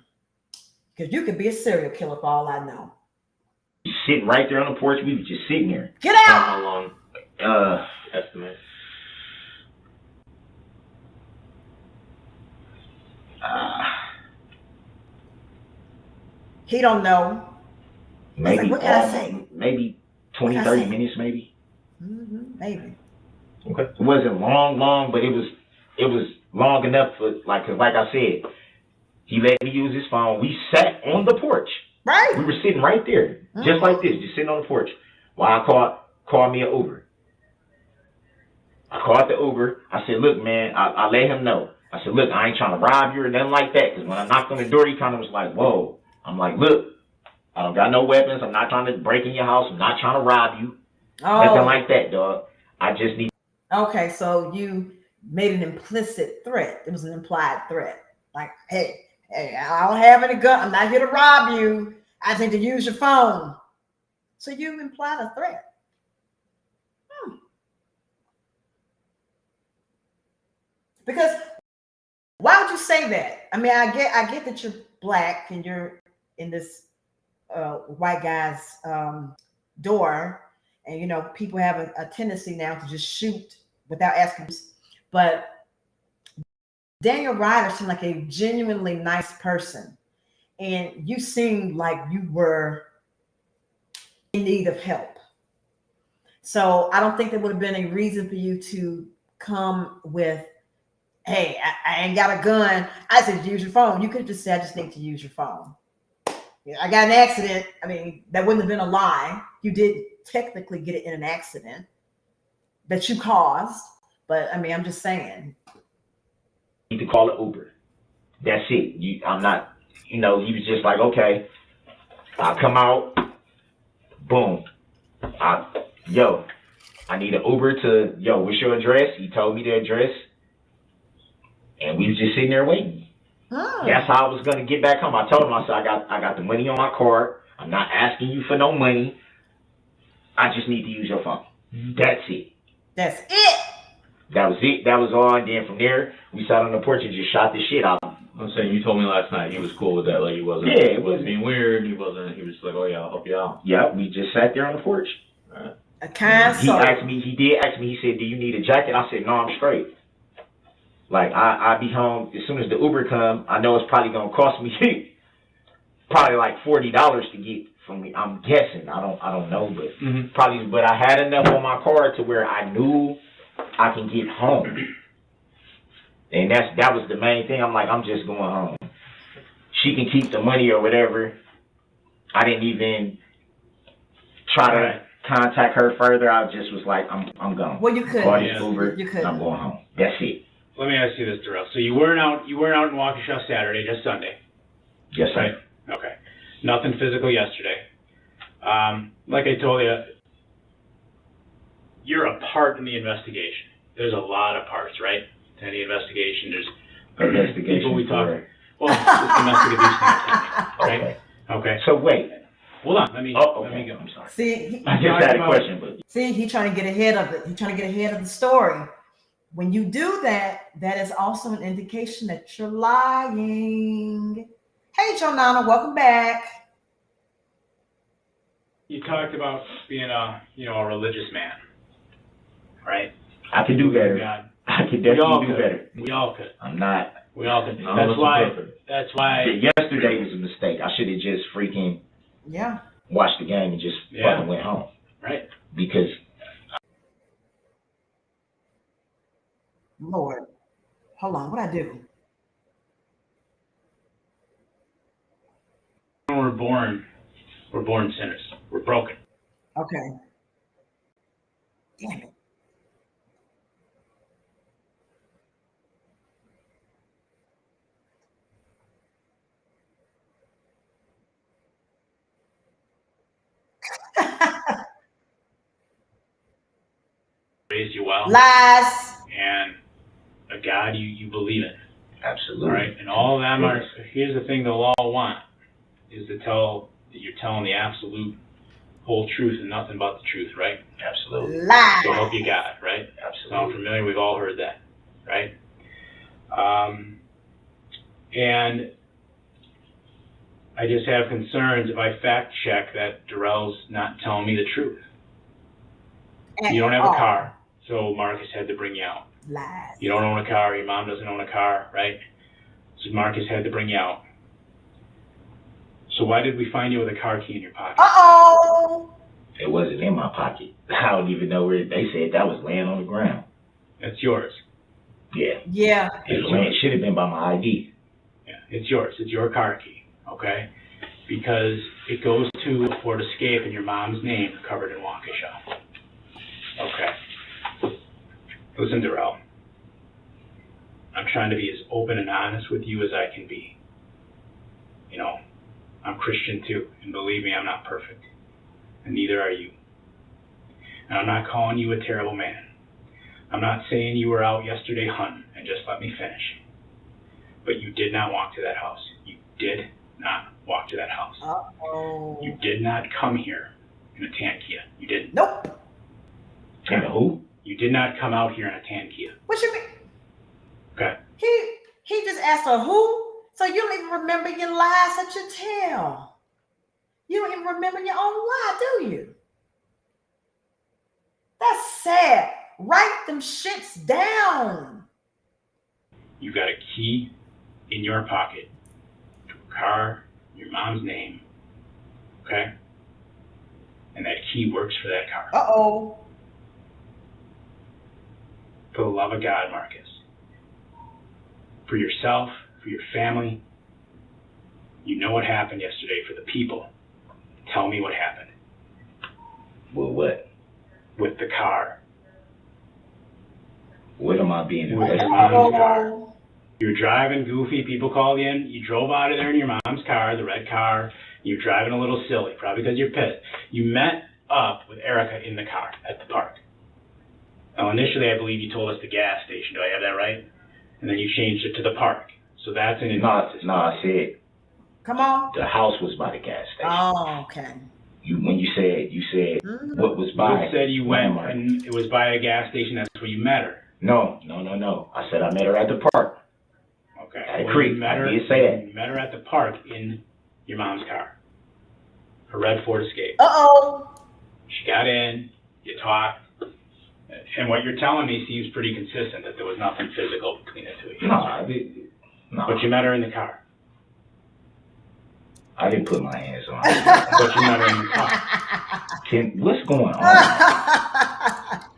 Because you could be a serial killer for all I know. Sitting right there on the porch. We were just sitting there. Get out! How long? Estimate. He don't know. Maybe, like, what can I say? Maybe 20, 30 minutes, maybe. Mm-hmm, maybe. Okay. It wasn't long, but it was long enough for, like, cause like I said, he let me use his phone. We sat on the porch. Right. We were sitting right there, just like this, just sitting on the porch. While I called me an Uber. I called the Uber. I said, look, man, I let him know. I said, look, I ain't trying to rob you or nothing like that. Because when I knocked on the door, he kind of was like, whoa. I'm like, look, I don't got no weapons. I'm not trying to break in your house. I'm not trying to rob you. Nothing like that, dog. I just need. Okay, so you made an implicit threat. It was an implied threat. Like, hey, I don't have any gun. I'm not here to rob you. I just need to use your phone. So you implied a threat. Because why would you say that? I mean, I get that you're black and you're in this white guy's door, and you know people have a tendency now to just shoot without asking. But Daniel Ryder seemed like a genuinely nice person, and you seemed like you were in need of help. So I don't think there would have been a reason for you to come with, hey, I ain't got a gun. I said, use your phone. You could have just said, I just need to use your phone. Yeah, I got an accident. I mean, that wouldn't have been a lie. You did technically get it in an accident that you caused. But I mean, I'm just saying. You need to call an Uber. That's it. I'm not, he was just like, okay, I'll come out. Boom. I need an Uber to, what's your address? He told me the address. And we was just sitting there waiting. Oh. That's how I was going to get back home. I told him, I said, I got the money on my card. I'm not asking you for no money. I just need to use your phone. That's it. That's it. That was it. That was all. And then from there, we sat on the porch and just shot the shit out. I'm saying, you told me last night he was cool with that. Like, he wasn't. Yeah, it wasn't being weird. He was like, oh yeah, I'll help you out. Yeah, we just sat there on the porch. Right. A kind He soul. did ask me, he said, do you need a jacket? I said, no, I'm straight. Like, I'll be home as soon as the Uber come. I know it's probably going to cost me probably like $40 to get from me. I'm guessing. I don't know, but probably, but I had enough on my card to where I knew I can get home. And that was the main thing. I'm like, I'm just going home. She can keep the money or whatever. I didn't even try to contact her further. I just was like, I'm gone. Well, you could. Call this Uber. You could. I'm going home. That's it. Let me ask you this, Darrell. So you weren't out in Waukesha Saturday, just Sunday. Yes, sir. Right? Okay. Nothing physical yesterday. Like I told you, you're a part in the investigation. There's a lot of parts, right? To any investigation. There's people we talk to. Well, it's domestic abuse, right? Okay. So wait. Hold on. Let me go. I'm sorry. See, I just had a question, but he's trying to get ahead of it. He's trying to get ahead of the story. When you do that, that is also an indication that you're lying. Hey, Joe Nana, welcome back. You talked about being a religious man, right? I could do better. God. I could definitely do better. We all could. I'm not. We all could. No, That's why. Yesterday was a mistake. I should have just freaking watched the game and just fucking went home. Right. Because Lord, hold on, what'd I do? When we're born sinners. We're broken. Okay. Damn it. Raised you well. Lies. And a God you believe in. absolutely. All right. And all of them are, here's the thing they'll all want, is to tell that you're telling the absolute whole truth and nothing but the truth, right? Absolutely. Lies. So help you God, right? Absolutely. Sound familiar? We've all heard that, right? And I just have concerns if I fact check that Darrell's not telling me the truth. You don't have a car, so Marcus had to bring you out. Lies. You don't own a car, your mom doesn't own a car, right? So Marcus had to bring you out. So why did we find you with a car key in your pocket? Uh-oh. It wasn't in my pocket. I don't even know where they said that was laying on the ground. That's yours. Yeah. Yeah. It should have been by my ID. Yeah, it's yours. It's your car key, okay? Because it goes to Ford Escape in your mom's name covered in Waukesha. Okay. Listen, Darrell. I'm trying to be as open and honest with you as I can be. You know, I'm Christian too, and believe me, I'm not perfect. And neither are you. And I'm not calling you a terrible man. I'm not saying you were out yesterday hunting, and just let me finish. But you did not walk to that house. You did not walk to that house. Uh-oh. You did not come here in a tan Kia. You didn't. Nope. And who? You did not come out here in a tan Kia. What you mean? Okay. He just asked her who? So you don't even remember your lies that you tell. You don't even remember your own lie, do you? That's sad. Write them shits down. You got a key in your pocket to a car in your mom's name. Okay? And that key works for that car. Uh-oh. For the love of God, Marcus. For yourself, for your family. You know what happened yesterday. For the people. Tell me what happened. Well, what? With the car. What am I being With arrested your mom's car. Uh-oh. You were driving goofy. People called you in. You drove out of there in your mom's car, the red car. You're driving a little silly, probably because you're pissed. You met up with Erica in the car at the park. Now, initially, I believe you told us the gas station. Do I have that right? And then you changed it to the park. So that's an No, I said Come on. the house was by the gas station. Oh, okay. When you said what was by. You said you went and it was by a gas station. That's where you met her. No. I said I met her at the park. Okay. At a creek. I did say that. You met her at the park in your mom's car. A red Ford Escape. Uh-oh. She got in. You talked. And what you're telling me seems pretty consistent, that there was nothing physical between the two of you. No. But you met her in the car. I didn't put my hands on her. But you met her in the car. What's going on?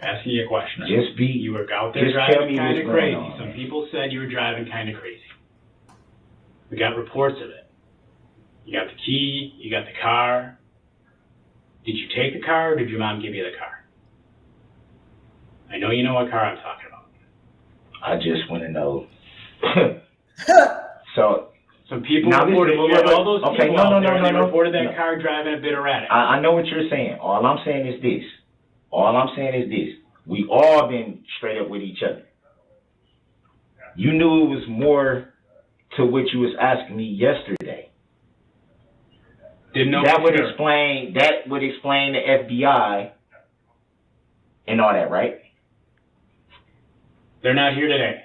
Asking you a question. You were out there driving kind of crazy. Some people said you were driving kind of crazy. We got reports of it. You got the key. You got the car. Did you take the car or did your mom give you the car? I know you know what car I'm talking about. I just want to know. So some people reported all those people out there, and they reported that car driving a bit erratic. I know what you're saying. All I'm saying is this. We all been straight up with each other. You knew it was more to what you was asking me yesterday. Didn't know. That would explain the FBI and all that, right? They're not here today.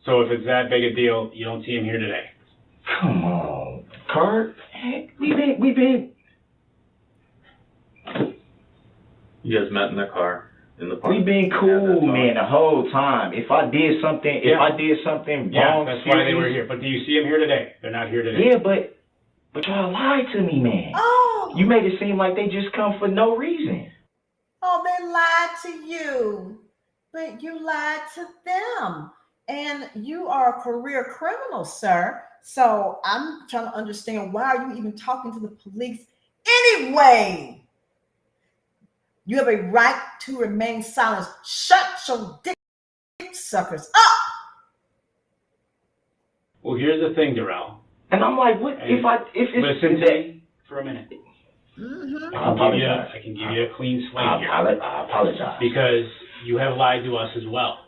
So if it's that big a deal, you don't see them here today. Come on, Kurt. We been. You guys met in the car in the park. We've been cool, man, the whole time. If I did something wrong, that's why they were here. But do you see them here today? They're not here today. Yeah, but y'all lied to me, man. Oh. You made it seem like they just come for no reason. Oh, they lied to you, but you lied to them. And you are a career criminal, sir. So I'm trying to understand, why are you even talking to the police anyway? You have a right to remain silent. Shut your dick suckers up. Well, here's the thing, Darrell. And I'm like, what if it's listen to me for a minute. Mm-hmm. I can give you a clean slate here. I apologize. Because you have lied to us as well.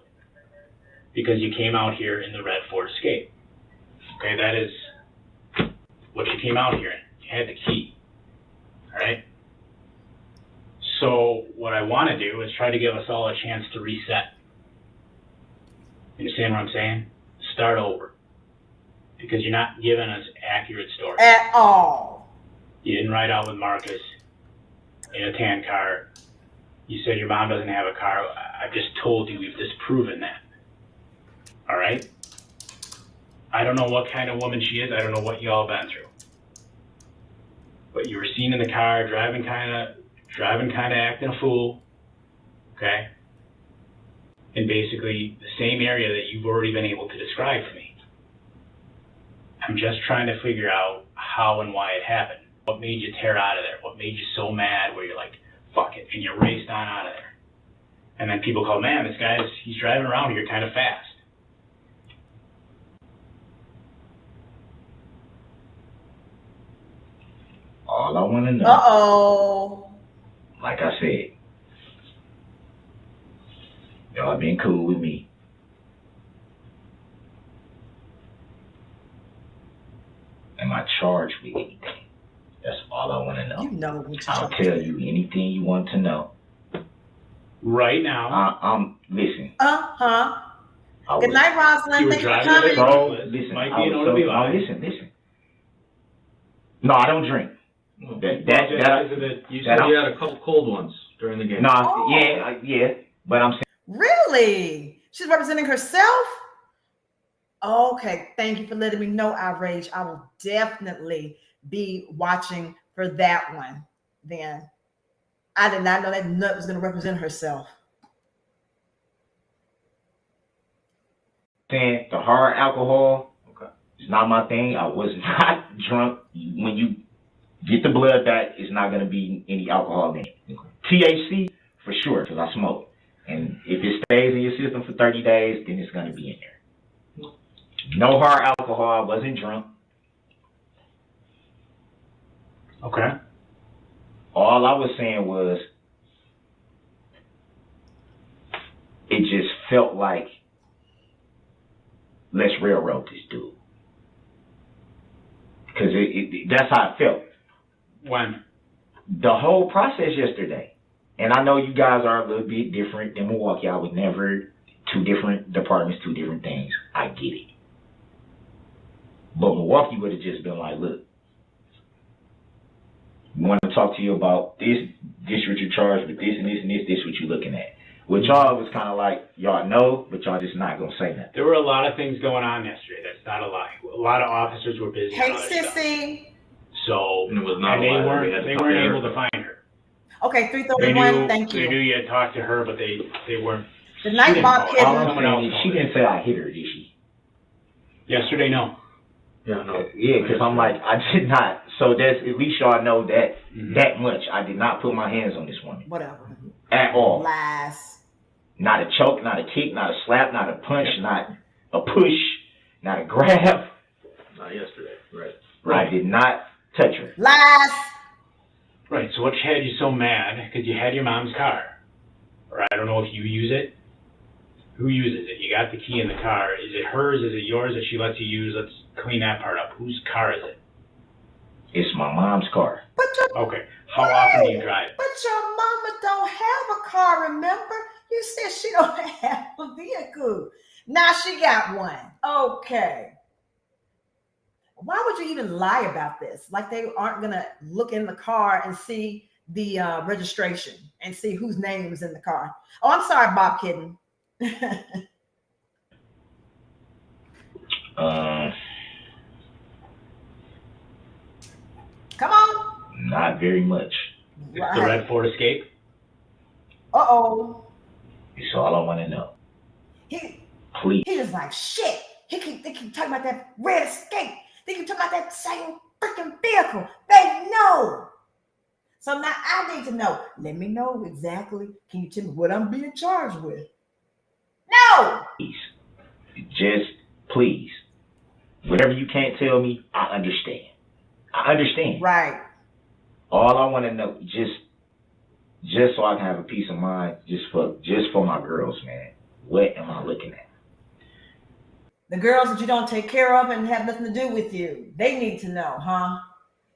Because you came out here in the red Ford Escape. Okay, that is what you came out here in. You had the key. All right? So what I want to do is try to give us all a chance to reset. You understand what I'm saying? Start over. Because you're not giving us accurate stories. At all. You didn't ride out with Marcus in a tan car. You said your mom doesn't have a car. I've just told you we've disproven that. All right? I don't know what kind of woman she is. I don't know what y'all been through. But you were seen in the car driving kind of acting a fool. Okay? In basically the same area that you've already been able to describe to me. I'm just trying to figure out how and why it happened. What made you tear out of there? What made you so mad where you're like, fuck it, and you raced on out of there? And then people call, man, this guy's, he's driving around here kind of fast. All I want to know, Uh-oh. like I said, y'all been cool with me. Am I charged with anything? That's all I want to know. You know what you're I'll talking tell you anything you want to know. Right now. Listen. Uh-huh. Good night, Rosalind. You were Thanks for driving coming. Listen. Might be an OWI. Listen. No, I don't drink. You said you had a couple cold ones during the game. No, Oh. yeah, but I'm saying. Really? She's representing herself? Okay, thank you for letting me know, Outrage. I will definitely be watching for that one. Then I did not know that nut was going to represent herself. Saying the hard alcohol, it's not my thing. I was not drunk. When you get the blood back, it's not going to be any alcohol in it. THC, for sure, because I smoke. And if it stays in your system for 30 days, then it's going to be in there. No hard alcohol. I wasn't drunk. Okay. All I was saying was, it just felt like, let's railroad this dude. Because that's how it felt. When? the whole process yesterday. And I know you guys are a little bit different than Milwaukee. I would never, two different departments, two different things. I get it. But Milwaukee would have just been like, look, we want to talk to you about this what you're charged with, this and this and this what you're looking at. With y'all, it was kind of like, y'all know, but y'all just not going to say nothing. There were a lot of things going on yesterday. That's not a lie. A lot of officers were busy. Hey, on other stuff. Sissy. So, And it was not and a they lie. weren't able to find her. Okay, They 331. knew, Thank they you. knew you had talked to her, but they weren't. Good night, She Bob didn't- all Kitten. I'm Someone else saying is she called didn't say I hit her, did she? Yesterday, no. Yeah, no. Yeah, because I'm like, I did not. So that's, at least y'all know that Mhm. that much. I did not put my hands on this woman. Whatever. At all. Lies. Not a choke, not a kick, not a slap, not a punch, not a push, not a grab. Not yesterday. Right. I did not touch her. Lies. Right, so what had you so mad? Because you had your mom's car. Or I don't know if you use it. Who uses it? You got the key in the car. Is it hers? Is it yours that she lets you use? Let's clean that part up. Whose car is it? It's my mom's car. But your, Okay. How often do you drive it? but your mama don't have a car, remember? You said she don't have a vehicle. Now she got one. Okay. Why would you even lie about this? Like they aren't going to look in the car and see the registration and see whose name is in the car. Oh, I'm sorry, Bob Kitten. Come on. Not very much. The red Ford Escape? Uh-oh. It's all I want to know. He Please. was like, shit. They keep talking about that red Escape. They keep talking about that same freaking vehicle. They know. So now I need to know. Let me know exactly. Can you tell me what I'm being charged with? No. Please. Just please. Whatever you can't tell me, I understand. I understand. Right. All I want to know, just so I can have a peace of mind, just for my girls, man. What am I looking at? The girls that you don't take care of and have nothing to do with you. They need to know, huh?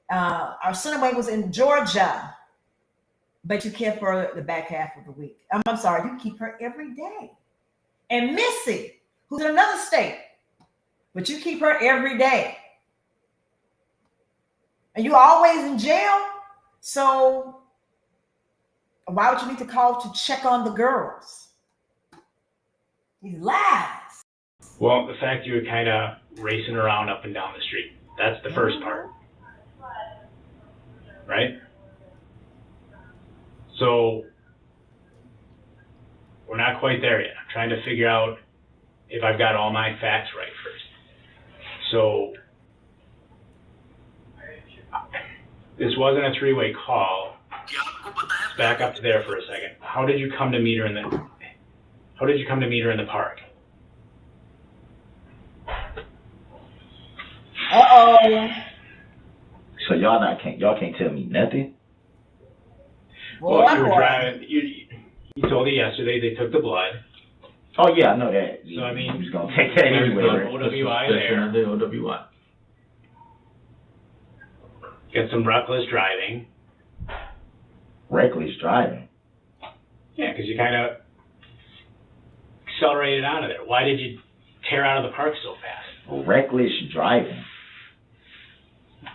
Our son was in Georgia, but you kept her the back half of the week. I'm sorry, you keep her every day. And Missy, who's in another state, but you keep her every day. And you're always in jail, so why would you need to call to check on the girls? These lies. Well, the fact you were kind of racing around up and down the street. That's the first part. Right? So, we're not quite there yet. I'm trying to figure out if I've got all my facts right first. So, this wasn't a three-way call. Back up to there for a second. How did you come to meet her in the park? Uh-oh. So y'all can't tell me nothing? Boy, Well, you were boy. driving. You told me yesterday they took the blood. Oh yeah, I know that. So, I mean, you was gonna take that there's anyway. no right? OWI there. The OWI. Got some reckless driving. Reckless driving. Yeah, because you kind of accelerated out of there. Why did you tear out of the park so fast? Reckless driving.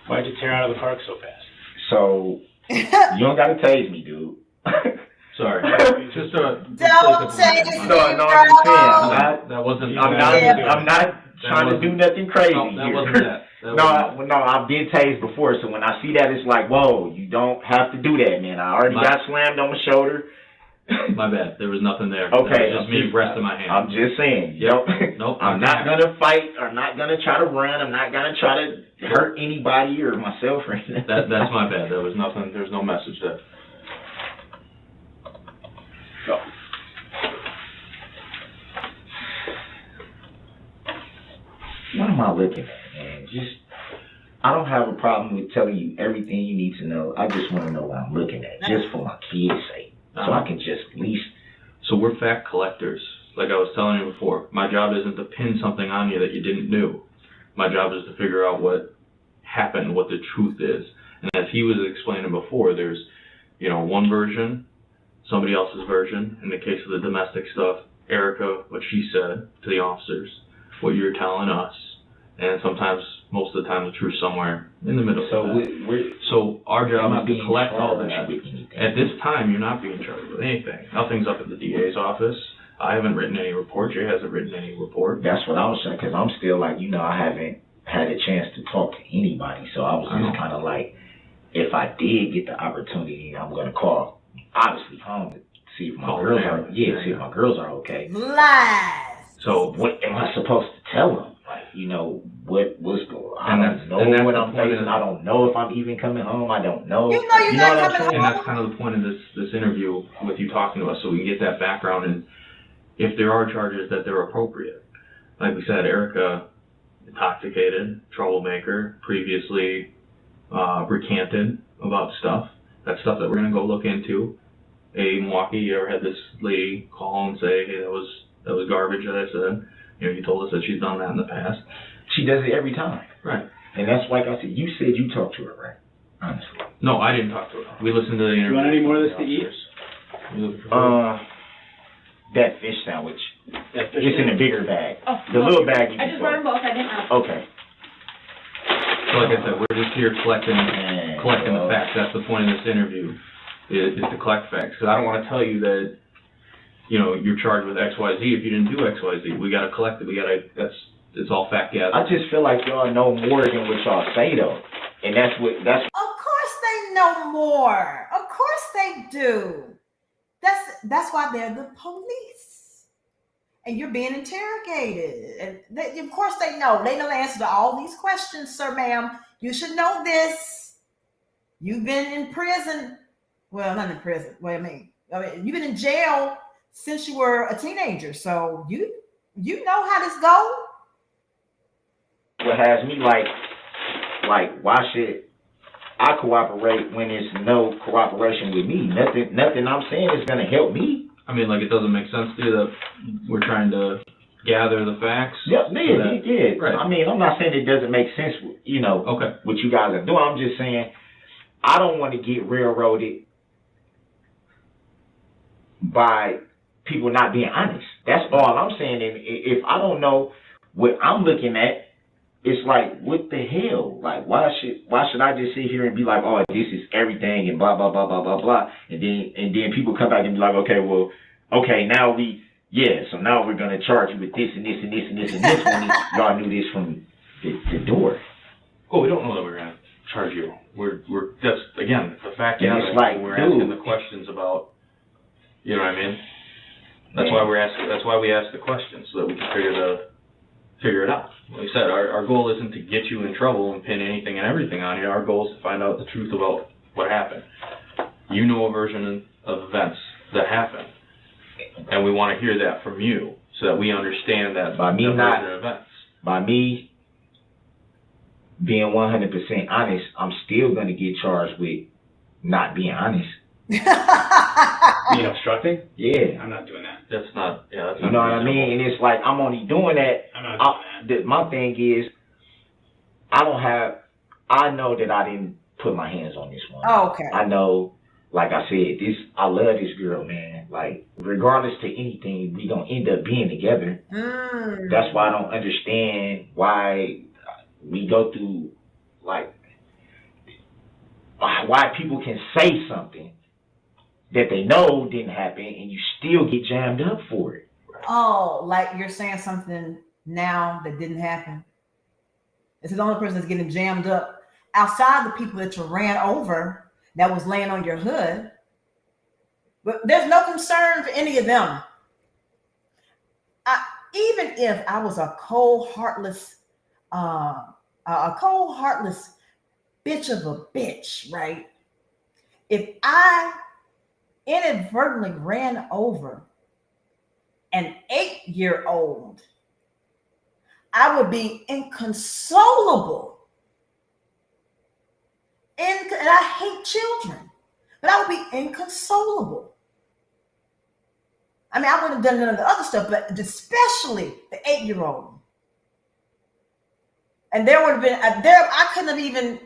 Why did you tear out of the park so fast? So you don't gotta tase me, dude. Sorry. Just Don't say tase No, me, no, I'm just saying. girl. That wasn't. I'm not trying to do nothing crazy. No, that here. wasn't that. No, I've been tased before, so when I see that, it's like, whoa, you don't have to do that, man. I already got slammed on my shoulder. My bad. There was nothing there. Okay. That was just me resting my hand. I'm just saying. Nope. I'm not gonna fight. I'm not gonna try to run. I'm not gonna try to hurt anybody or myself or anything. That's my bad. There was nothing. There's no message there. So. What am I looking at, man? I don't have a problem with telling you everything you need to know. I just want to know what I'm looking at, just for my kids' sake, so I can just at least. So we're fact collectors. Like I was telling you before, my job isn't to pin something on you that you didn't do. My job is to figure out what happened, what the truth is. And as he was explaining before, there's, one version, somebody else's version. In the case of the domestic stuff, Erica, what she said to the officers, what you're telling us, and sometimes, most of the time, the truth somewhere in the middle. So our job is to collect all that. At this time, you're not being charged with anything. Nothing's up at the DA's office. I haven't written any report. Jay hasn't written any report. That's what I was saying, because I'm still like, I haven't had a chance to talk to anybody. So I was just kind of like, if I did get the opportunity, I'm going to call, obviously, home to see if my girls are, see if my girls are okay. Lies. So what am I supposed to tell them? Like, what's going on? I don't know what I'm facing. I don't know if I'm even coming home. I don't know. You're not coming home. And that's kind of the point of this interview with you talking to us, so we can get that background, and if there are charges, that they're appropriate. Like we said, Erica, intoxicated, troublemaker, previously recanted about stuff. That's stuff that we're going to go look into. Milwaukee, you ever had this lady call and say, hey, that was garbage that I said? You told us that she's done that in the past. She does it every time. Right. And that's like I said, you said you talked to her, right? Honestly. No, I didn't talk to her. We listened to the interview. Do you want any more of this to eat? That fish sandwich. That fish it's in a bigger bag. Oh, the little bag. I just brought them both. I didn't know. Okay. So like I said, we're just here collecting the facts. That's the point of this interview, is to collect facts. Because I don't want to tell you that, you're charged with X, Y, Z if you didn't do X, Y, Z. We got to collect it. It's all fact gathering. I just feel like y'all know more than what y'all say though, and that's. Of course they know more. Of course they do. That's why they're the police, and you're being interrogated. And of course they know. They know the answer to all these questions, sir, ma'am. You should know this. You've been in prison. Well, not in prison. Well, I mean, you've been in jail since you were a teenager, so you know how this goes. What has me like, why should I cooperate when there's no cooperation with me? Nothing I'm saying is gonna help me. I mean, it doesn't make sense to you that we're trying to gather the facts. Yeah. Right. I mean, I'm not saying it doesn't make sense. Okay. What you guys are doing. I'm just saying I don't want to get railroaded by people not being honest. That's all I'm saying. And if I don't know what I'm looking at, it's like, what the hell? Like, why should I just sit here and be like, oh, this is everything and blah blah blah blah blah blah, and then people come back and be like, okay, now so now we're gonna charge you with this and this and this and this and this when y'all knew this from the door. Well, we don't know that we're gonna charge you. That's again the fact. And it's like, we're asking the questions about. You know what I mean? That's why we ask the questions, so that we can figure it out. Like I said, our goal isn't to get you in trouble and pin anything and everything on you. Our goal is to find out the truth about what happened. You know a version of events that happened, and we want to hear that from you, so that we understand that version of events. By me being 100% honest, I'm still going to get charged with not being honest. Being obstructing? Yeah. I'm not doing that. That's not. Yeah. That's you know what I mean? And it's like, I'm only doing that. I'm not doing that. My thing is, I know that I didn't put my hands on this one. Oh, okay. I know, like I said, I love this girl, man. Like, regardless to anything, we gonna end up being together. That's why I don't understand why we go through, like, why people can say something that they know didn't happen and you still get jammed up for it. Oh, like you're saying something now that didn't happen. It's the only person that's getting jammed up outside the people that you ran over that was laying on your hood. But there's no concern for any of them. Even if I was a cold, heartless bitch of a bitch, right? If I inadvertently ran over an 8-year-old, I would be inconsolable. And I hate children, but I would be inconsolable. I mean, I wouldn't have done none of the other stuff, but especially the 8-year-old. And there would have been there. I couldn't have even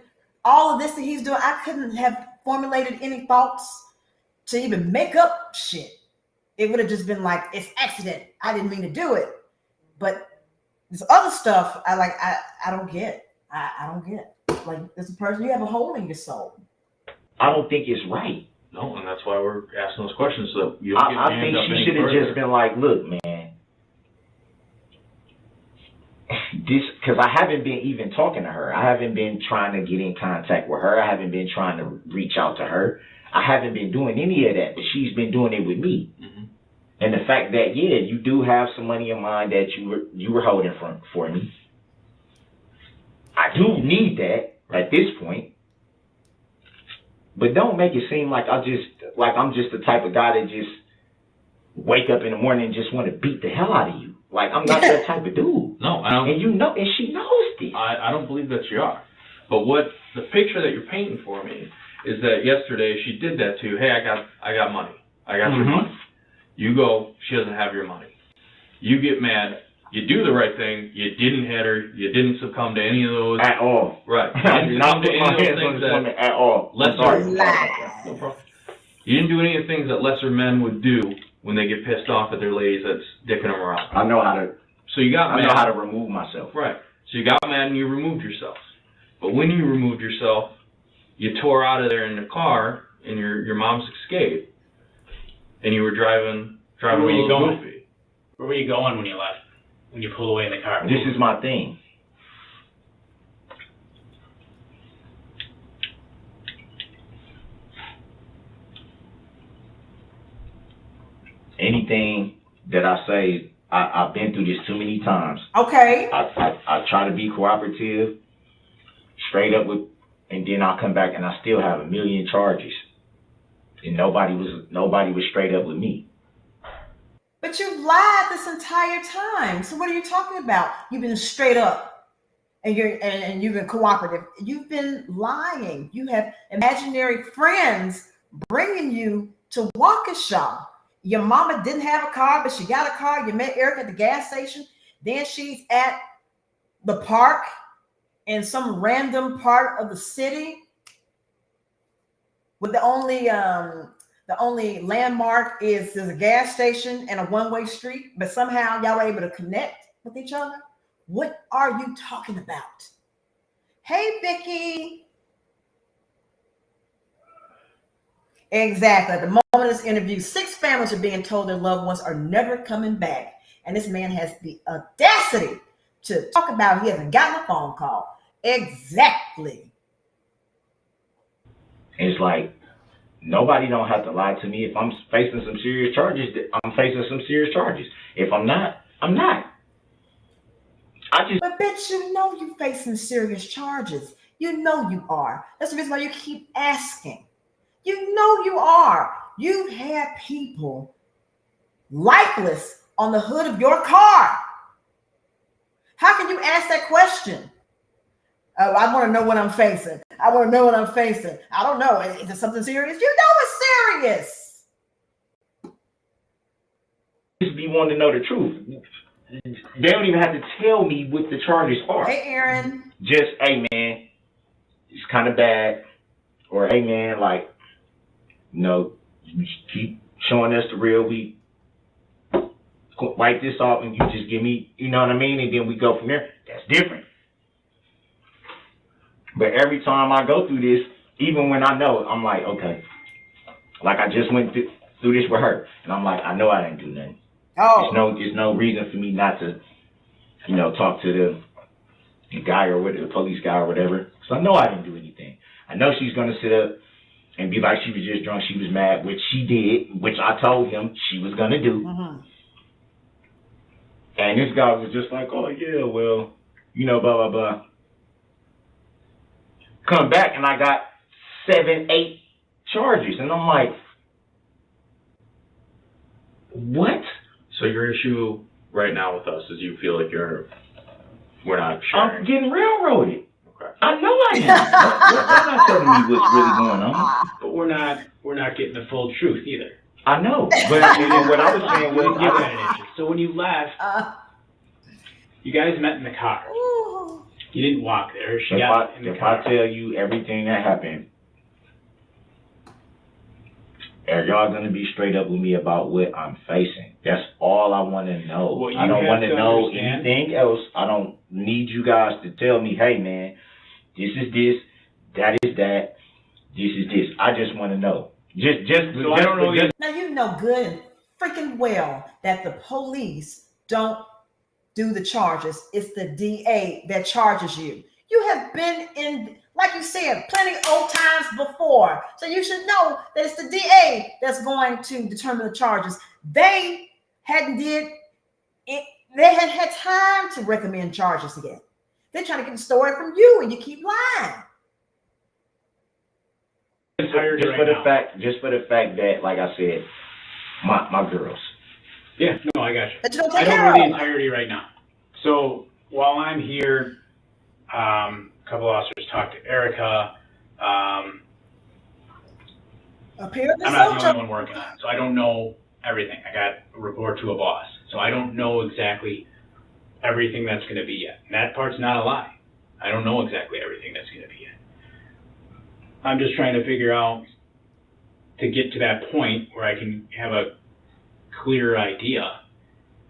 all of this that he's doing. I couldn't have formulated any thoughts to even make up shit. It would have just been like, it's accident. I didn't mean to do it. But this other stuff, I don't get. I don't get. Like, as a person, you have a hole in your soul. I don't think it's right. No, and that's why we're asking those questions, so you don't get I think she should have just been like, look, man, this, because I haven't been even talking to her. I haven't been trying to get in contact with her. I haven't been trying to reach out to her. I haven't been doing any of that, but she's been doing it with me. Mm-hmm. And the fact that, yeah, you do have some money in mind that you were holding for me. I do need that at this point. But don't make it seem like I'm just the type of guy that just wake up in the morning and just want to beat the hell out of you. Like, I'm not that type of dude. No, I don't. And you know, and she knows this. I don't believe that you are. But what the picture that you're painting for me is that yesterday she did that to you. Hey, I got money. I got your money. You go, she doesn't have your money. You get mad. You do the right thing. You didn't hit her. You didn't succumb to any of those. At all. Right. I did not put my hands on this woman at all. No problem. You didn't do any of the things that lesser men would do when they get pissed off at their ladies that's dicking them around. I know how to. So you got mad. I know how to remove myself. Right. So you got mad and you removed yourself. But when you removed yourself, you tore out of there in the car in your mom's Escape, and you were driving Where were you going? goofy. Where were you going when you left? When you pulled away in the car? This is my thing. Anything that I say, I've been through this too many times. Okay. I try to be cooperative, straight up with, and then I'll come back and I still have a million charges. And nobody was straight up with me. But you've lied this entire time. So what are you talking about? You've been straight up, and you've been cooperative. You've been lying. You have imaginary friends bringing you to Waukesha. Your mama didn't have a car, but she got a car. You met Erica at the gas station. Then she's at the park in some random part of the city with the only landmark is there's a gas station and a one-way street, but somehow y'all were able to connect with each other. What are you talking about? Hey, Vicky. Exactly. At the moment of this interview, 6 families are being told their loved ones are never coming back. And this man has the audacity to talk about he hasn't gotten a phone call. Exactly. It's like, nobody don't have to lie to me. If I'm facing some serious charges, I'm facing some serious charges. If I'm not, I'm not. But bitch, you know you're facing serious charges. You know you are. That's the reason why you keep asking. You know you are. You've had people lifeless on the hood of your car. How can you ask that question? Oh, I want to know what I'm facing. I want to know what I'm facing. I don't know. Is it something serious? You know it's serious. Just be wanting to know the truth. They don't even have to tell me what the charges are. Hey, Aaron. Just, hey, man, it's kind of bad. Or, hey, man, like, you keep showing us the real. We wipe this off and you just give me, you know what I mean? And then we go from there. That's different. But every time I go through this, even when I know, I'm like, okay. Like I just went through this with her. And I'm like, I know I didn't do nothing. Oh. There's no reason for me not to, talk to the guy or whatever, the police guy or whatever. Because I know I didn't do anything. I know she's going to sit up and be like she was just drunk, she was mad, which she did, which I told him she was going to do. Mm-hmm. And this guy was just like, oh, yeah, well, blah, blah, blah. Come back and I got 7, 8 charges. And I'm like, what? So your issue right now with us is you feel like we're not sharing. I'm getting railroaded. Okay. I know I am. They're not telling me what's really going on. But we're not getting the full truth either. I know. But what I was saying was, so when you left, you guys met in the car. He didn't walk there. She got in the car. If I tell you everything that happened, are y'all gonna be straight up with me about what I'm facing? That's all I want to know. What I don't want to know understand. anything else. I don't need you guys to tell me, hey man, this is this, that is that, this is this. I just want to know. So I don't know. Now you know good and freaking well that the police don't do the charges. It's the DA that charges you. You have been in, like you said, plenty old times before. So you should know that it's the DA that's going to determine the charges. They hadn't did it. They hadn't had time to recommend charges again. They're trying to get the story from you, and you keep lying. Just for the fact that, like I said, my girls. Yeah, no, I got you. But you don't I take don't care know the of them. entirety right now. So while I'm here, a couple officers talked to Erica. Apparently I'm not the so. only one working on it, so I don't know everything. I got a report to a boss, so I don't know exactly everything that's going to be yet. And that part's not a lie. I don't know exactly everything that's going to be yet. I'm just trying to figure out to get to that point where I can have a clear idea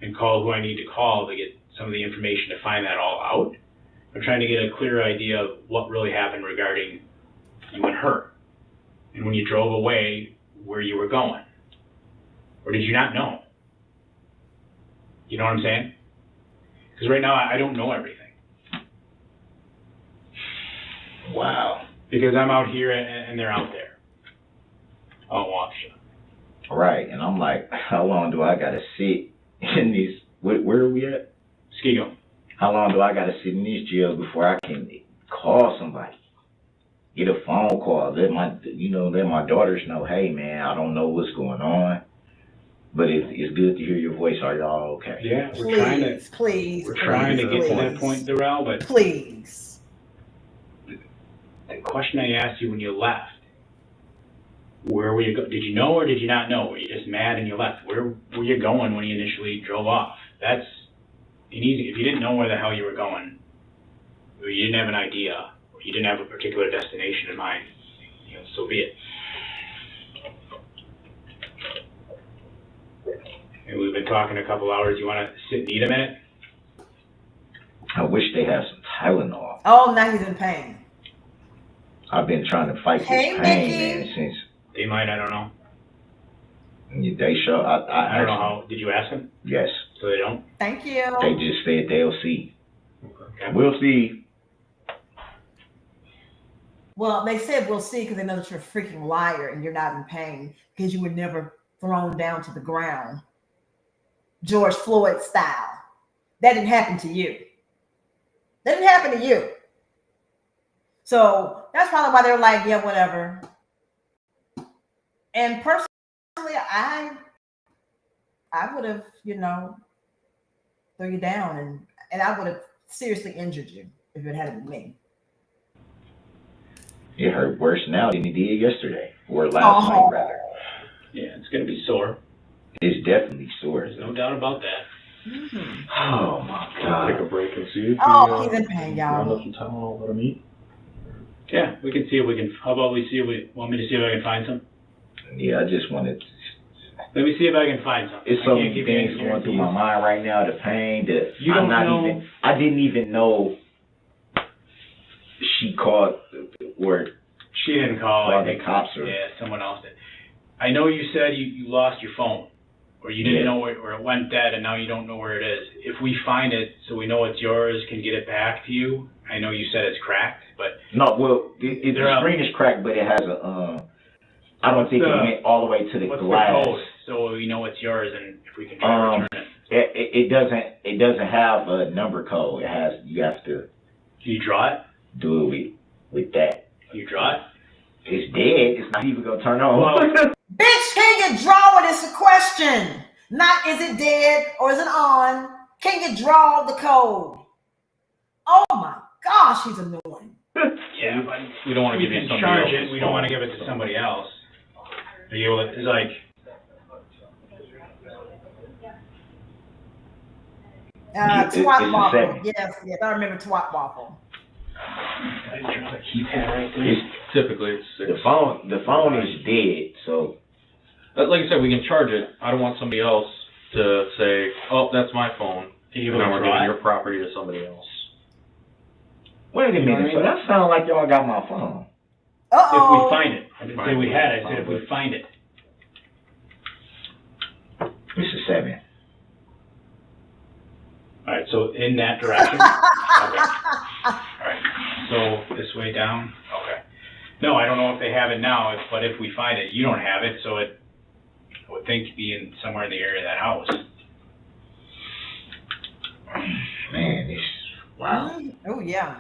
and call who I need to call to get some of the information to find that all out. I'm trying to get a clear idea of what really happened regarding you and her. And when you drove away, where you were going. Or did you not know? You know what I'm saying? Because right now, I don't know everything. Wow. Because I'm out here and they're out there. Oh, Waukesha. Right, and I'm like, how long do I gotta sit in this? Where are we at? Skego. How long do I gotta sit in this jail before I can call somebody, get a phone call, let my daughters know, hey man, I don't know what's going on, but it's good to hear your voice. Are y'all okay? Yeah, Please, please. We're trying to get to that point, Darrell, but Please. the question I asked you when you left, where were you going? Did you know or did you not know? Were you just mad and you left? Where were you going when you initially drove off? That's an easy. If you didn't know where the hell you were going, or you didn't have an idea, or you didn't have a particular destination in mind, so be it. And we've been talking a couple hours. You want to sit and eat a minute? I wish they had some Tylenol. Oh, now he's in pain. I've been trying to fight this Hey, pain, Mickey. man, since They might. I don't know. they show. I don't know how. Did you ask them? Yes, So they don't. Thank you. they just said they'll see. Okay. We'll see. Well, they said we'll see because they know that you're a freaking liar and you're not in pain because you were never thrown down to the ground, George Floyd style. That didn't happen to you. That didn't happen to you. So that's probably why they're like, yeah, whatever. And personally, I would have, throw you down and I would have seriously injured you if it had been me. It hurt worse now than it did yesterday, or last night rather. Yeah, it's gonna be sore. It's definitely sore. There's no doubt about that. Mm-hmm. Oh my God. Take a break and see if Oh, he's in pain, round y'all. up some Tylenol, let him eat. Yeah, we can see if we can. How about we see if we want me to see if I can find some? Yeah, I just wanted. Let me see if I can find some. It's so many things going through my mind right now. The pain that You don't know. I didn't even know she called or She didn't call. Well, I the think cops are- Yeah, someone else did. I know you said you lost your phone, or you didn't Yeah. know where it went dead, and now you don't know where it is. If we find it, so we know it's yours, can get it back to you. I know you said it's cracked, but no. Well, the screen is cracked, but it has a. I don't think it went all the way to the what's glass. the code? So we know it's yours, and if we can try to return it. It doesn't have a number code. It has. You have to Can you draw it? do it with that. Can you draw it? It's dead. It's not even gonna turn on. Well, Bitch, can you draw it? It's a question. Not is it dead or is it on? Can you draw the code? Oh my gosh, he's annoying. yeah, but we don't want to give it to somebody charge else. it. We don't want to give it to somebody else. Are you able to, it's like, It's Twat a waffle. second. Yes, I remember twat waffle. I drop a keypad right there. Typically, it's 6. The phone is dead, so. Like I said, we can charge it. I don't want somebody else to say, "Oh, that's my phone," Can you and now we're try? giving your property to somebody else. Wait a You know what I minute. So mean? that sounds like y'all got my phone. If Uh-oh. we find it. I didn't say we had it. I said if we find it. Mr. 7. All right, so in that direction. Okay. All right. So this way down. Okay. No, I don't know if they have it now, but if we find it, you don't have it, so it I would think be in somewhere in the area of that house. Man, this. Wow. Oh, yeah.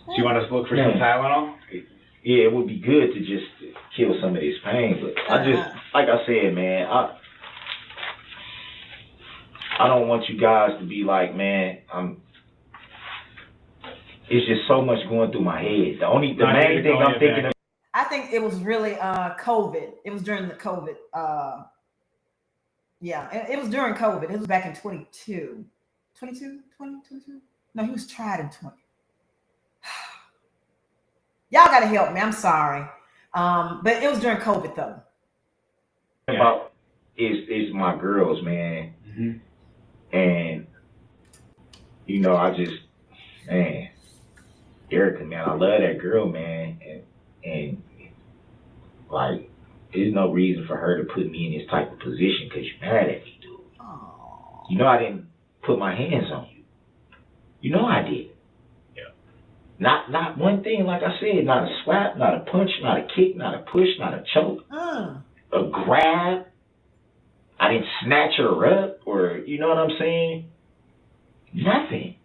So you want us to look for some Tylenol? Yeah, it would be good to just kill some of this pain, but I just, like I said, man, I don't want you guys to be like, man, it's just so much going through my head. The main thing I'm thinking of. I think it was really COVID. It was during the COVID. It was during COVID. It was back in 22. 22? No, he was tried in 20. Y'all got to help me. I'm sorry. But it was during COVID, though. About is my girls, man. Mm-hmm. And, you know, man, Erica, man, I love that girl, man. And like, there's no reason for her to put me in this type of position because you're mad at me, dude. Oh. You know I didn't put my hands on you. You know I did. Yeah. Not one thing, like I said, not a slap, not a punch, not a kick, not a push, not a choke, a grab. I didn't snatch her up, or you know what I'm saying? Nothing.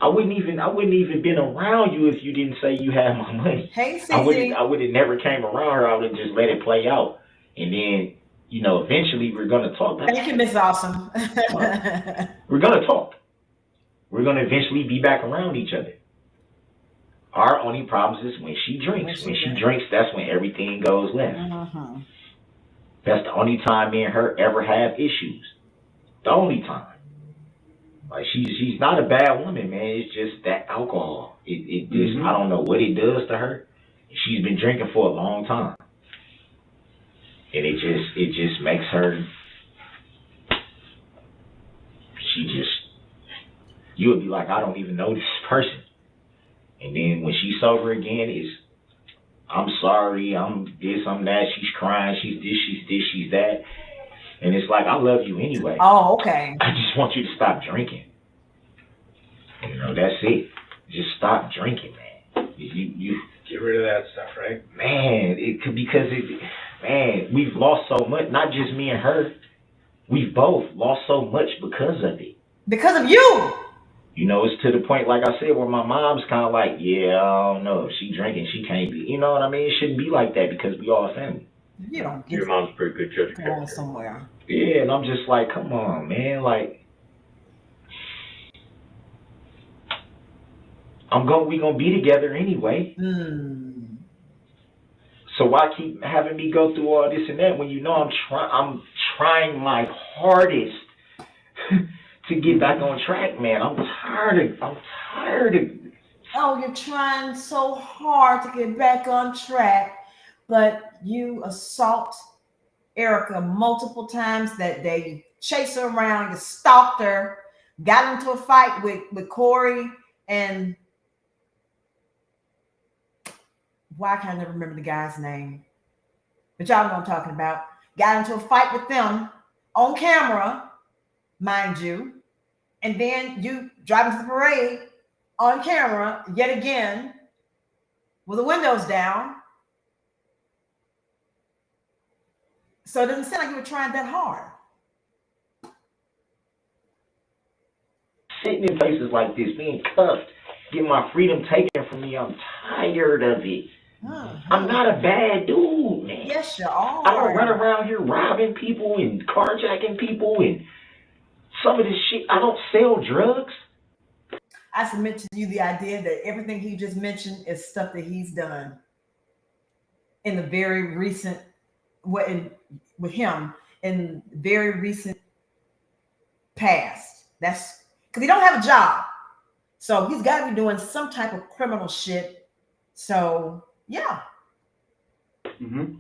I wouldn't even been around you if you didn't say you had my money. Hey, CC. I would have never came around her. I would have just let it play out, and then you know eventually we're gonna talk. Thank you, Miss Awesome. We're gonna talk. We're gonna eventually be back around each other. Our only problem is when she drinks. When she drinks, that's when everything goes left. Uh-huh. That's the only time me and her ever have issues. The only time. Like she's not a bad woman, man. It's just that alcohol. It just I don't know what it does to her. She's been drinking for a long time, and it just makes her. You would be like, I don't even know this person. And then when she's sober again, I'm sorry, I'm this, I'm that, she's crying, she's this, she's that. And it's like, I love you anyway. Oh, okay. I just want you to stop drinking. You know, that's it. Just stop drinking, man. You get rid of that stuff, right? Man, we've lost so much, not just me and her. We've both lost so much because of it. Because of you. You know, it's to the point, like I said, where my mom's kind of like, yeah, I don't know. If she drinking, she can't be. You know what I mean? It shouldn't be like that because we all family. You don't get Your mom's pretty good judge of going character. somewhere. Yeah, and I'm just like, come on, man. Like, we gonna be together anyway. So why keep having me go through all this and that when you know I'm trying my hardest to get back on track, man. I'm tired of. Oh, you're trying so hard to get back on track, but you assault Erica multiple times that day. You chase her around, you stalked her, got into a fight with Corey, and why can't I never remember the guy's name? But y'all know what I'm talking about. Got into a fight with them on camera, mind you. And then you drive into the parade on camera yet again with the windows down. So it doesn't sound like you were trying that hard. Sitting in places like this, being cuffed, getting my freedom taken from me, I'm tired of it. I'm not a bad dude, man. Yes, you are. I don't run around here robbing people and carjacking people and some of this shit. I don't sell drugs. I submit to you the idea that everything he just mentioned is stuff that he's done in the very recent, with him in very recent past. That's because he don't have a job. So he's got to be doing some type of criminal shit. So yeah. Mm-hmm.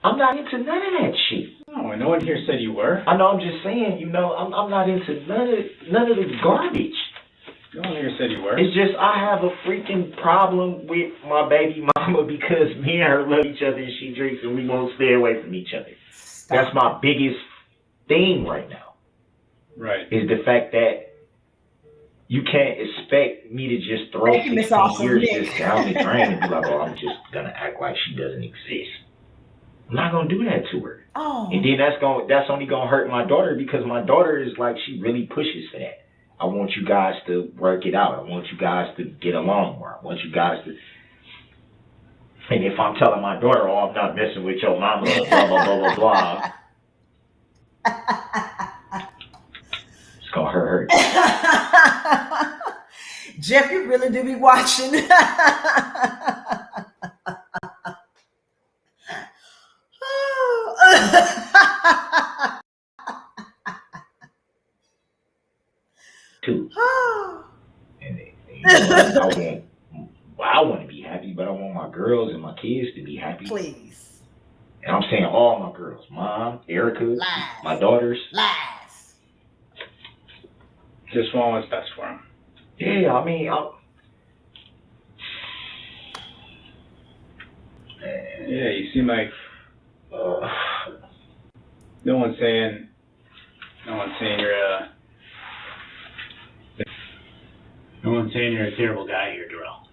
I'm not into none of that shit. No, no one here said you were. I know. I'm just saying. I'm not into none of the garbage. No one here said you were. It's just I have a freaking problem with my baby mama because me and her love each other and she drinks and we won't stay away from each other. Stop. That's my biggest thing right now. Right. Is the fact that you can't expect me to just throw Thank you, Miss 16 Awesome years Nick. just down the drain and be like, oh, I'm just gonna act like she doesn't exist. I'm not gonna do that to her. Oh. And then that's only gonna hurt my daughter because my daughter is like she really pushes for that. I want you guys to work it out. I want you guys to get along more. I want you guys to. And if I'm telling my daughter, oh, I'm not messing with your mama, blah blah blah blah blah, it's gonna hurt her. Jeff, you really do be watching. Too. And I want to be happy, but I want my girls and my kids to be happy. Please. And I'm saying all my girls, Mom, Erica, Lies. my daughters. Lies. Just want what's best for them. Yeah, I mean, Yeah, you seem like no one's saying you're a terrible guy here, Darrell.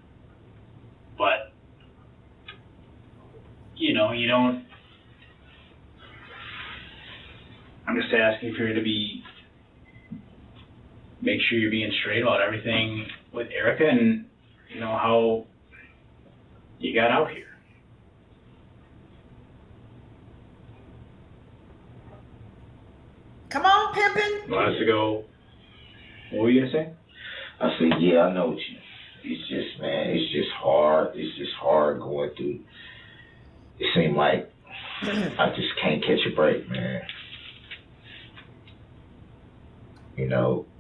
But you don't. I'm just asking for you to make sure you're being straight about everything with Erica and how you got out here. Come on, pimpin'. Want us to go? What were you gonna say? I said, yeah, I know what you. It's just, man, it's just hard. It's just hard going through. It seemed like I just can't catch a break, man.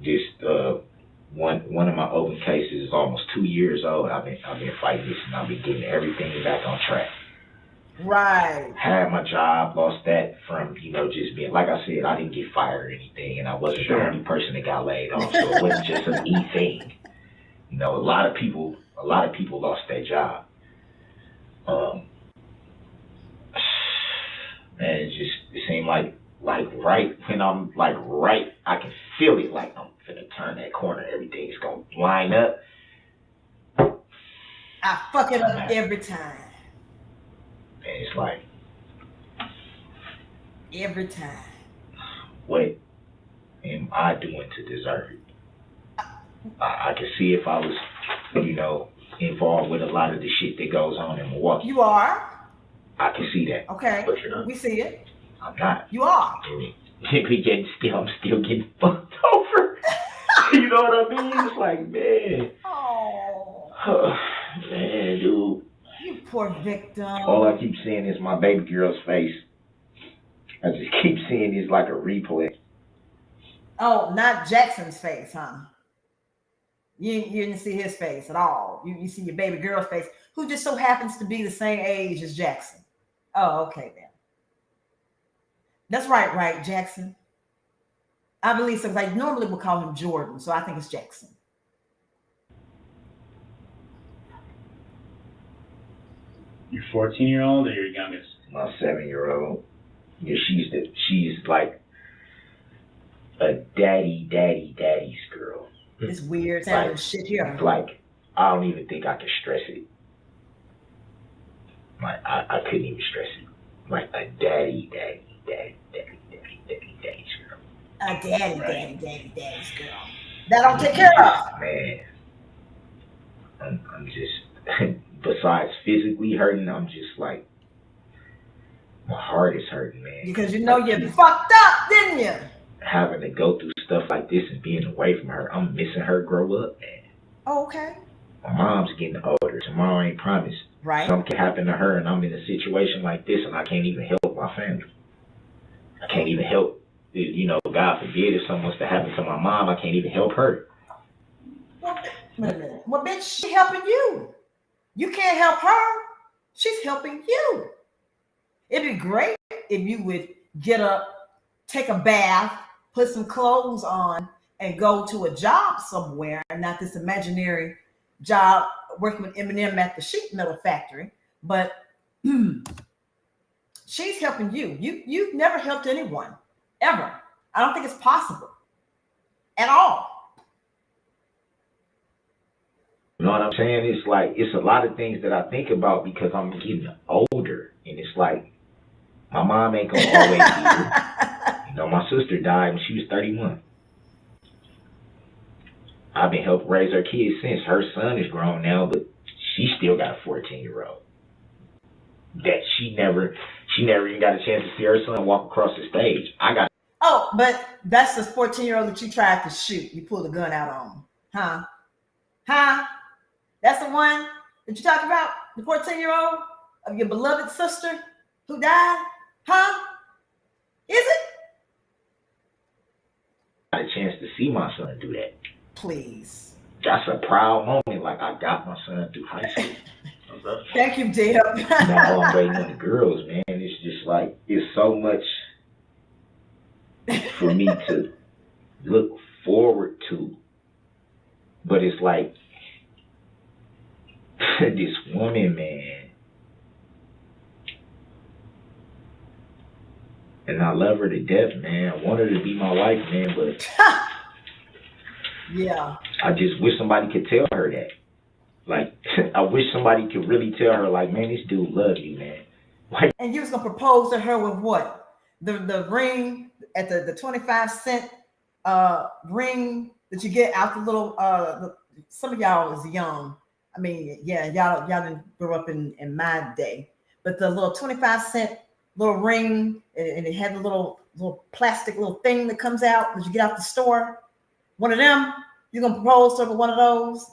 Just one of my open cases is almost 2 years old. I've been fighting this, and I've been getting everything back on track. Right. Had my job, lost that from, just being, like I said, I didn't get fired or anything, and I wasn't the only person that got laid off, so it wasn't just an E thing. A lot of people lost their job. Man, it seemed like right when I'm right, I can feel it like I'm finna turn that corner, everything's gonna line up. I fuck it up every time. And it's like, every time. what am I doing to deserve it? I can see if I was, involved with a lot of the shit that goes on in Milwaukee. You are. I can see that. Okay. But we see it. I'm not. You are. I'm still getting fucked over. You know what I mean? It's like, man. Oh. Man, dude. You poor victim. All I keep seeing is my baby girl's face. I just keep seeing is like a replay. Oh, not Jackson's face, huh? You didn't see his face at all. You see your baby girl's face, who just so happens to be the same age as Jackson. Oh, okay then. That's right, Jackson. I believe so, because I normally would call him Jordan, so I think it's Jackson. Your 14-year-old or your youngest? My 7-year-old. Yeah, she's like a daddy's girl. It's weird sounding shit here. Like, I don't even think I can stress it. Like, I couldn't even stress it. Like a daddy's girl. A daddy's girl. That don't take care of. Man, I'm just, besides physically hurting, I'm just like, my heart is hurting, man. Because you fucked up, didn't you? Having to go through stuff like this and being away from her, I'm missing her grow up, man. Oh, okay. My mom's getting older. Tomorrow ain't promised. Right. Something can happen to her, and I'm in a situation like this, and I can't even help my family. I can't even help, God forbid, if something was to happen to my mom, I can't even help her. Wait a minute. Well, bitch, she's helping you. You can't help her. She's helping you. It'd be great if you would get up, take a bath, put some clothes on, and go to a job somewhere, and not this imaginary job working with Eminem at the sheet metal factory. But she's helping you. You've never helped anyone, ever. I don't think it's possible at all. You know what I'm saying? It's like, it's a lot of things that I think about because I'm getting older. And it's like, my mom ain't gonna always be here. You know, my sister died when she was 31. I've been helping raise her kids since. Her son is grown now, but she still got a 14-year-old. That she never even got a chance to see her son walk across the stage. Oh, but that's the 14-year-old that you tried to shoot. You pulled a gun out on. Huh? That's the one that you talk about? The 14-year-old of your beloved sister who died? Huh? Is it? I got a chance to see my son do that. Please. That's a proud moment. Like, I got my son through high school. Thank you, Dale. Now I'm waiting on the girls, man. It's just like, it's so much for me to look forward to. But it's like, this woman, man. And I love her to death, man. I want her to be my wife, man, but yeah. I just wish somebody could tell her that. Like, I wish somebody could really tell her, like, man, this dude loves you, man. Like, and you was gonna propose to her with what? The ring at the 25-cent ring that you get out the little some of y'all is young. I mean, yeah, y'all didn't grow up in my day, but the little 25-cent little ring, and it had a little plastic little thing that comes out that you get out the store. One of them, you're gonna propose to her with one of those.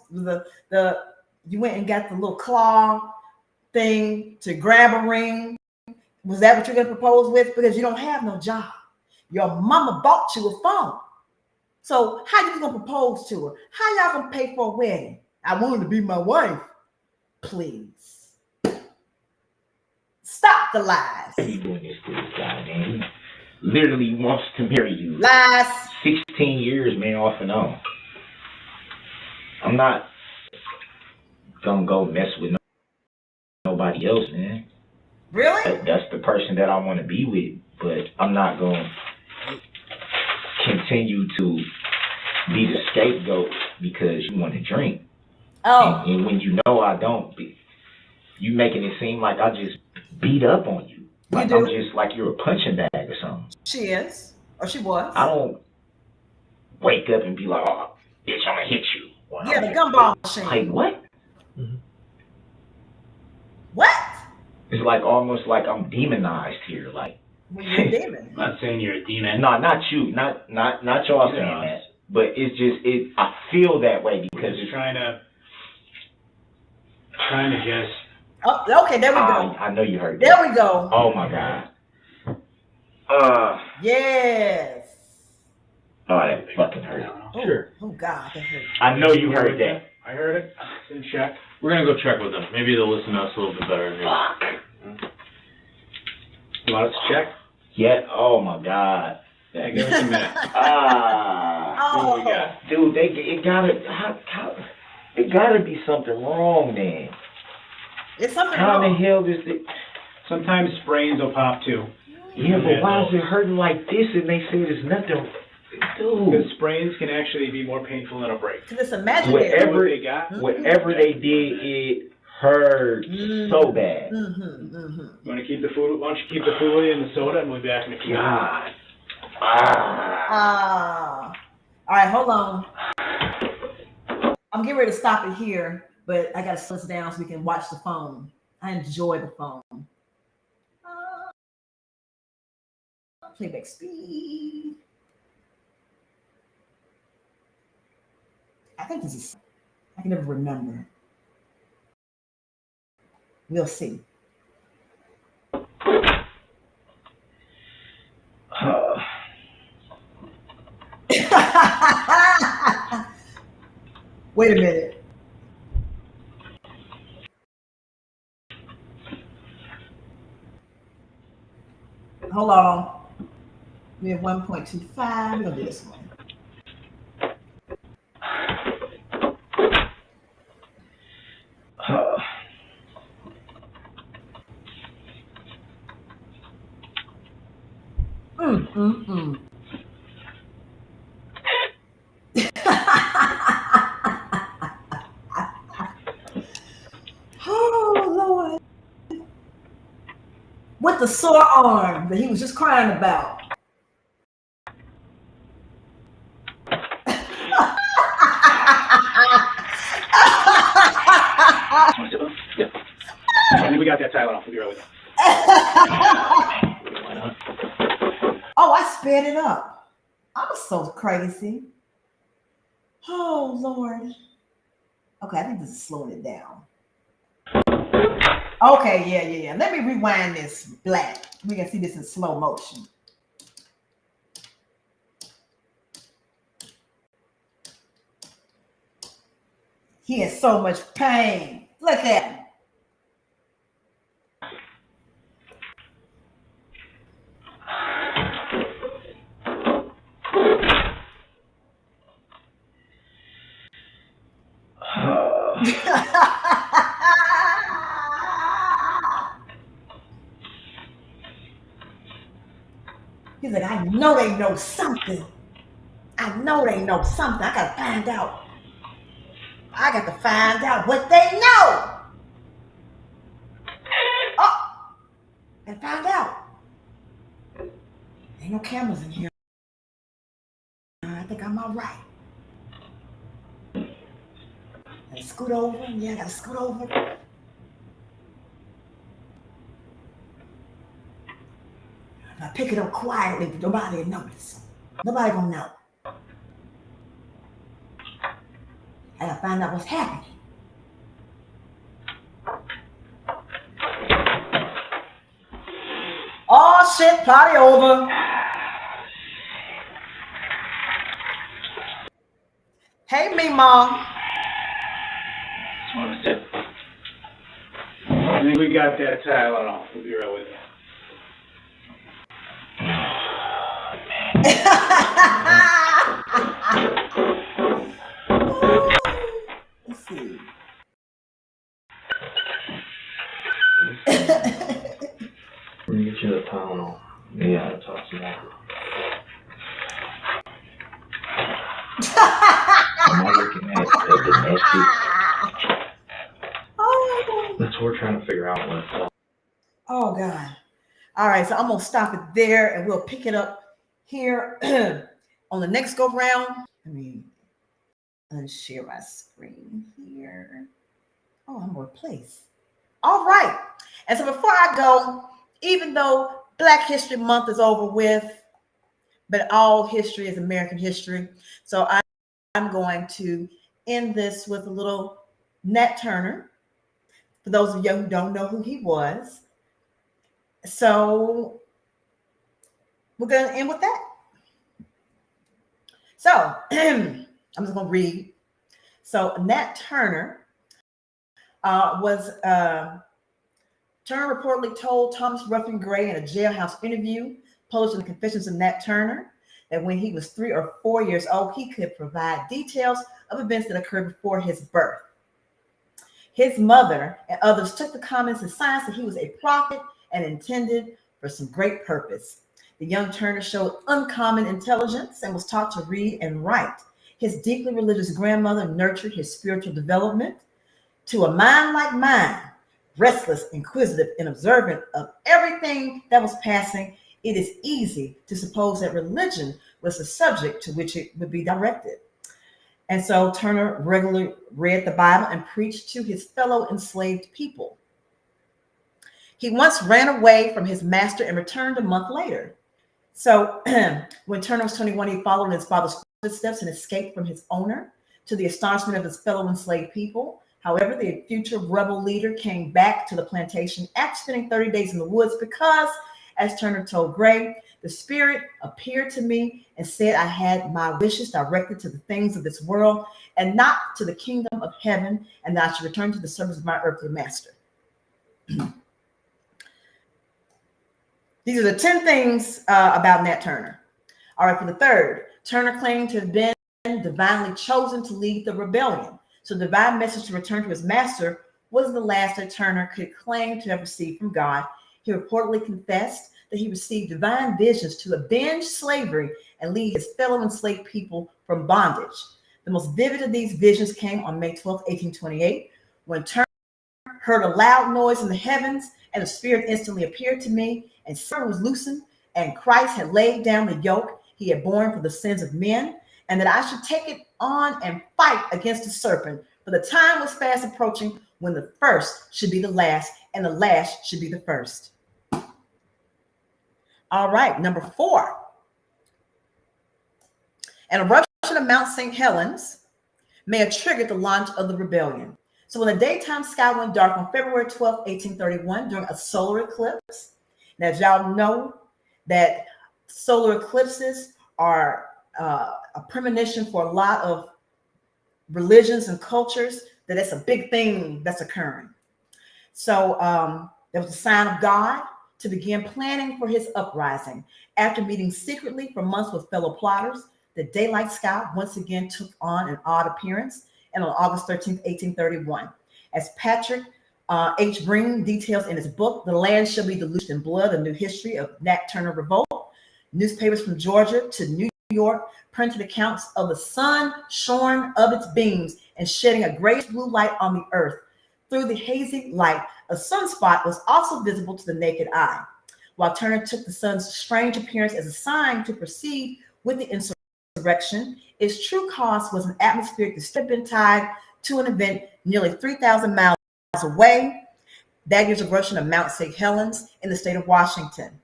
You went and got the little claw thing to grab a ring. Was that what you're gonna propose with? Because you don't have no job. Your mama bought you a phone. So how you gonna propose to her? How y'all gonna pay for a wedding? I want her to be my wife. Please. Stop the lies. you doing this to this guy, man. He literally wants to marry you. Lies. 16 years, man, off and on. I'm not gonna go mess with nobody else, man. Really? That's the person that I want to be with, but I'm not gonna continue to be the scapegoat because you want to drink. Oh. And when you know I don't, you making it seem like I just beat up on you. Like I'm just like you're a punching bag or something. She is, or she was. I don't wake up and be like, oh, bitch, I'm gonna hit you. Yeah, the gumball machine. Like what? Mm-hmm. What? It's like almost like I'm demonized here. Like, well, you're a demon. I'm not saying you're a demon. No, not you. Not y'all saying that. But it's just I feel that way because you're trying to just. Oh, okay, there we go. I know you heard that. There we go. Oh my God. Yes. Oh, that fucking hurt. Sure. Oh God, that hurt. I know you heard that. I heard it. It's in check. We're gonna go check with them. Maybe they'll listen to us a little bit better. Fuck. You want us to check? Yeah. Oh my God. Yeah, give us a minute. Oh. What we got? Dude, it gotta be something wrong, man. It's something How wrong. the hell is it? Sometimes sprains will pop too. Yeah, but why is it hurting like this? And they say there's nothing. Dude. Because sprains can actually be more painful than a break. Because it's imaginary. Whatever they did, it hurt so bad. You want to keep the food? Why don't you keep the food and the soda, and we'll be back in a few minutes. God. All right, hold on. I'm getting ready to stop it here, but I got to slow this down so we can watch the phone. I enjoy the phone. Playback speed. I think this is, I can never remember. We'll see. Wait a minute. Hold on. We have 1.25. We'll do this one. Oh, Lord. With the sore arm that he was just crying about. Yeah. I think we got that title off. We'll be right with you. Oh, I sped it up. I was so crazy. Oh, Lord. Okay, I think this is slowing it down. Okay, yeah. Let me rewind this black. We can see this in slow motion. He has so much pain. Look at him. He's like, I know they know something. I know they know something. I gotta find out. I got to find out what they know. Oh, and find out. Ain't no cameras in here. I think I'm all right. Gotta scoot over. Yeah, I gotta scoot over. If I pick it up quietly, nobody will notice. Nobody gonna know. I gotta find out what's happening. Oh shit, party over. Hey, me mom. I think we got that title off. We'll be right with you. Let's see. We're gonna get you the Tylenol. Yeah, talk some more. Am I looking at the domestic? Oh. That's what we're trying to figure out what. Oh God. All right, so I'm gonna stop it there and we'll pick it up here on the next go round. Let me unshare my screen here. Oh, I'm replaced. All right. And so before I go, even though Black History Month is over with, but all history is American history. So I'm going to end this with a little Nat Turner. For those of you who don't know who he was. So we're going to end with that. So I'm just going to read. So Nat Turner Turner reportedly told Thomas Ruffin Gray in a jailhouse interview published in the Confessions of Nat Turner that when he was 3 or 4 years old, he could provide details of events that occurred before his birth. His mother and others took the comments as signs that he was a prophet and intended for some great purpose. The young Turner showed uncommon intelligence and was taught to read and write. His deeply religious grandmother nurtured his spiritual development. To a mind like mine, restless, inquisitive, and observant of everything that was passing, it is easy to suppose that religion was the subject to which it would be directed. And so Turner regularly read the Bible and preached to his fellow enslaved people. He once ran away from his master and returned a month later. So when Turner was 21, he followed in his father's footsteps and escaped from his owner, to the astonishment of his fellow enslaved people. However, the future rebel leader came back to the plantation after spending 30 days in the woods because, as Turner told Gray, the spirit appeared to me and said I had my wishes directed to the things of this world and not to the kingdom of heaven, and that I should return to the service of my earthly master. These are the 10 things about Nat Turner. All right, for the third, Turner claimed to have been divinely chosen to lead the rebellion. So the divine message to return to his master was the last that Turner could claim to have received from God. He reportedly confessed that he received divine visions to avenge slavery and lead his fellow enslaved people from bondage. The most vivid of these visions came on May 12, 1828, when Turner heard a loud noise in the heavens, and the Spirit instantly appeared to me, and Satan was loosened, and Christ had laid down the yoke he had borne for the sins of men, and that I should take it on and fight against the serpent. For the time was fast approaching when the first should be the last, and the last should be the first. All right, number 4. An eruption of Mount St. Helens may have triggered the launch of the rebellion. So when the daytime sky went dark on February 12, 1831, during a solar eclipse, now as y'all know that solar eclipses are a premonition for a lot of religions and cultures, that it's a big thing that's occurring. So there was a sign of God to begin planning for his uprising. After meeting secretly for months with fellow plotters, the daylight sky once again took on an odd appearance, and on August 13, 1831. As Patrick H. Breen details in his book, The Land Shall Be Deluged in Blood, A New History of Nat Turner Revolt, newspapers from Georgia to New York printed accounts of the sun shorn of its beams and shedding a grayish blue light on the earth. Through the hazy light, a sunspot was also visible to the naked eye. While Turner took the sun's strange appearance as a sign to proceed with the insurrection, its true cause was an atmospheric that had been tied to an event nearly 3,000 miles away. That year's eruption of Mount St. Helens in the state of Washington.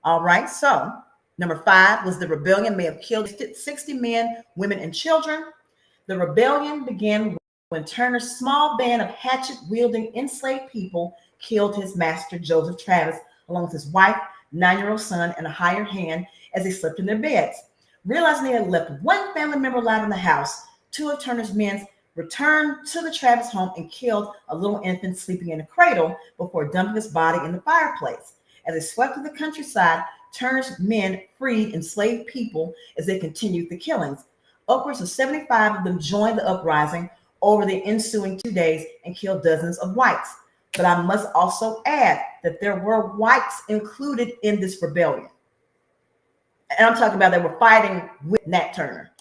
All right, so number 5 was the rebellion may have killed 60 men, women, and children. The rebellion began when Turner's small band of hatchet-wielding enslaved people killed his master, Joseph Travis, along with his wife, 9-year-old son, and a hired hand as they slept in their beds. Realizing they had left one family member alive in the house, 2 of Turner's men returned to the Travis home and killed a little infant sleeping in a cradle before dumping his body in the fireplace. As they swept through the countryside, Turner's men freed enslaved people as they continued the killings. Upwards of 75 of them joined the uprising over the ensuing 2 days and killed dozens of whites. But I must also add that there were whites included in this rebellion. And I'm talking about they were fighting with Nat Turner.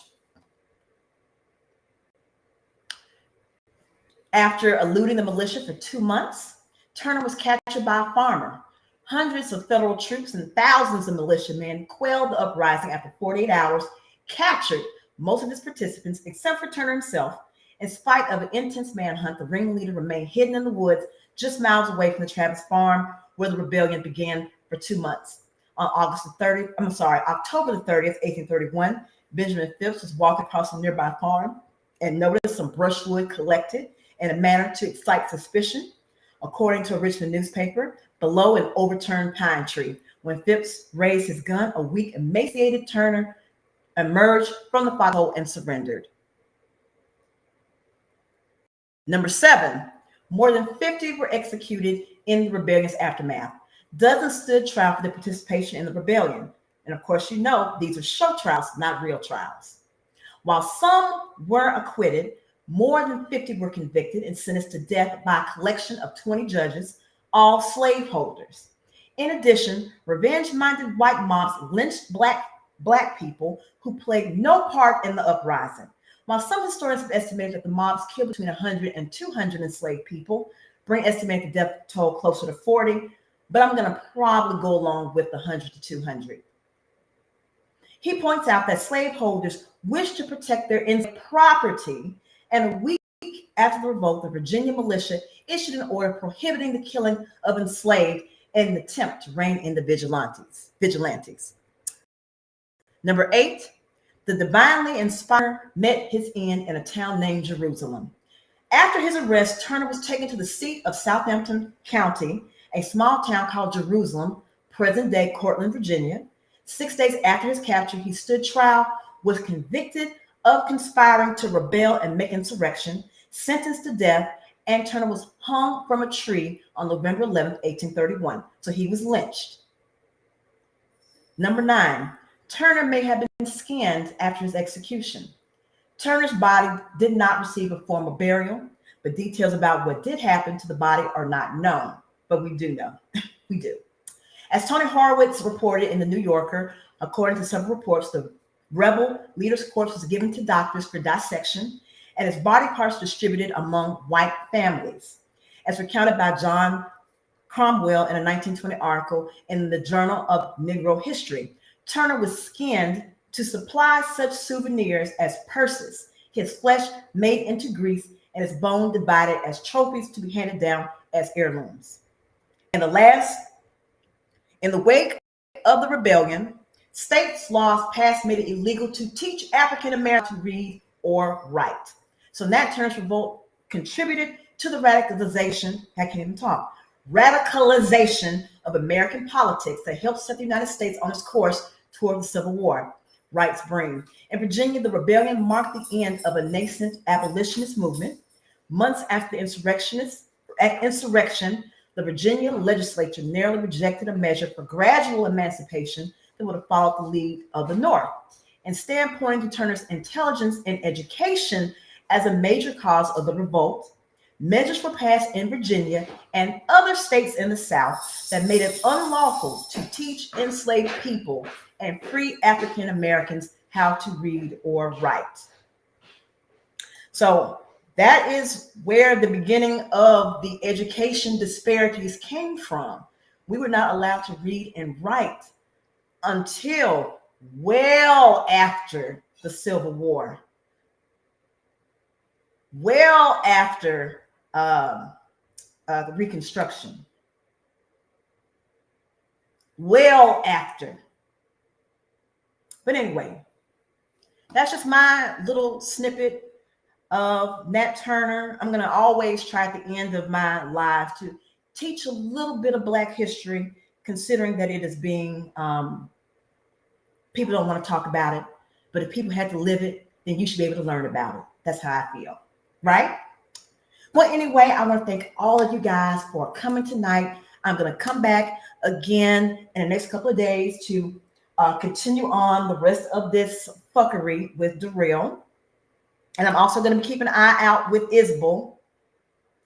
After eluding the militia for 2 months, Turner was captured by a farmer. Hundreds of federal troops and thousands of militiamen quelled the uprising after 48 hours, captured most of its participants except for Turner himself. In spite of an intense manhunt, the ringleader remained hidden in the woods just miles away from the Travis farm where the rebellion began for 2 months. On October the 30th, 1831, Benjamin Phipps was walking across a nearby farm and noticed some brushwood collected in a manner to excite suspicion. According to a Richmond newspaper, below an overturned pine tree. When Phipps raised his gun, a weak, emaciated Turner emerged from the foxhole and surrendered. Number 7, more than 50 were executed in the rebellion's aftermath. Dozens stood trial for their participation in the rebellion. And of course, you know, these are show trials, not real trials. While some were acquitted, more than 50 were convicted and sentenced to death by a collection of 20 judges, all slaveholders. In addition, revenge-minded white mobs lynched black people who played no part in the uprising. While some historians have estimated that the mobs killed between 100 and 200 enslaved people, Breen estimated the death toll closer to 40, but I'm going to probably go along with the 100 to 200. He points out that slaveholders wished to protect their enslaved property, and a week after the revolt, the Virginia militia issued an order prohibiting the killing of enslaved in an attempt to rein in the vigilantes. Number 8, the divinely inspired met his end in a town named Jerusalem. After his arrest, Turner was taken to the seat of Southampton County, a small town called Jerusalem, present-day Cortland, Virginia. 6 days after his capture, he stood trial, was convicted of conspiring to rebel and make insurrection, sentenced to death, and Turner was hung from a tree on November 11th, 1831. So he was lynched. Number 9, Turner may have been skinned after his execution. Turner's body did not receive a formal burial, but details about what did happen to the body are not known. But we do know. We do. As Tony Horowitz reported in the New Yorker, according to several reports, the rebel leader's corpse was given to doctors for dissection and his body parts distributed among white families. As recounted by John Cromwell in a 1920 article in the Journal of Negro History, Turner was skinned to supply such souvenirs as purses, his flesh made into grease, and his bone divided as trophies to be handed down as heirlooms. In the wake of the rebellion, states' laws passed made it illegal to teach African Americans to read or write. So Nat Turner's revolt contributed to the radicalization of American politics that helped set the United States on its course toward the Civil War, writes Breen. In Virginia, the rebellion marked the end of a nascent abolitionist movement. Months after the insurrection, the Virginia legislature narrowly rejected a measure for gradual emancipation that would have followed the lead of the North. Instead, pointing to Turner's intelligence and education as a major cause of the revolt, measures were passed in Virginia and other states in the South that made it unlawful to teach enslaved people and free African Americans how to read or write. So that is where the beginning of the education disparities came from. We were not allowed to read and write until well after the Civil War, well after the Reconstruction, well after. But anyway, that's just my little snippet of Nat Turner. I'm going to always try at the end of my live to teach a little bit of Black history, considering that it is being, people don't want to talk about it, but if people had to live it, then you should be able to learn about it. That's how I feel, right? Well, anyway, I want to thank all of you guys for coming tonight. I'm going to come back again in the next couple of days to continue on the rest of this fuckery with Darrell. And I'm also going to be keeping an eye out with Isabel,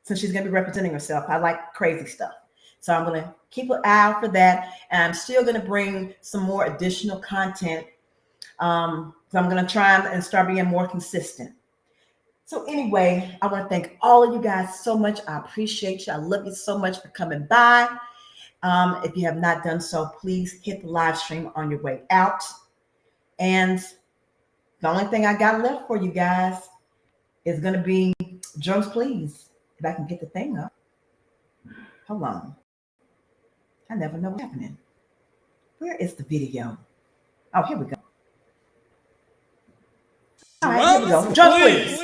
since she's going to be representing herself. I like crazy stuff. So I'm going to keep an eye out for that. And I'm still going to bring some more additional content. So I'm going to try and start being more consistent. So anyway, I want to thank all of you guys so much. I appreciate you. I love you so much for coming by. If you have not done so, please hit the live stream on your way out. And the only thing I got left for you guys is going to be drums, please. If I can get the thing up. Hold on. I never know what's happening. Where is the video? Oh, here we go. All right, here we go. Drums, please.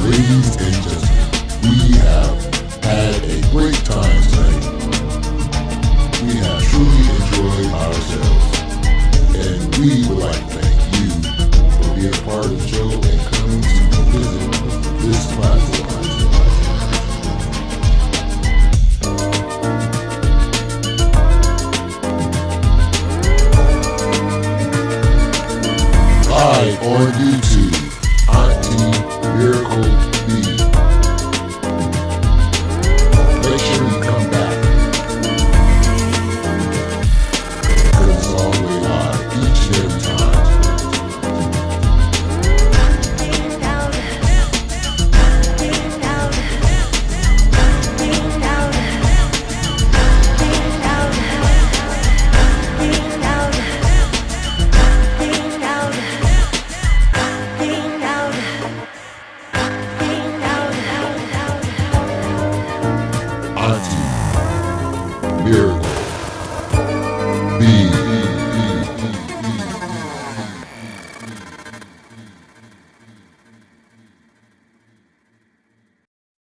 Ladies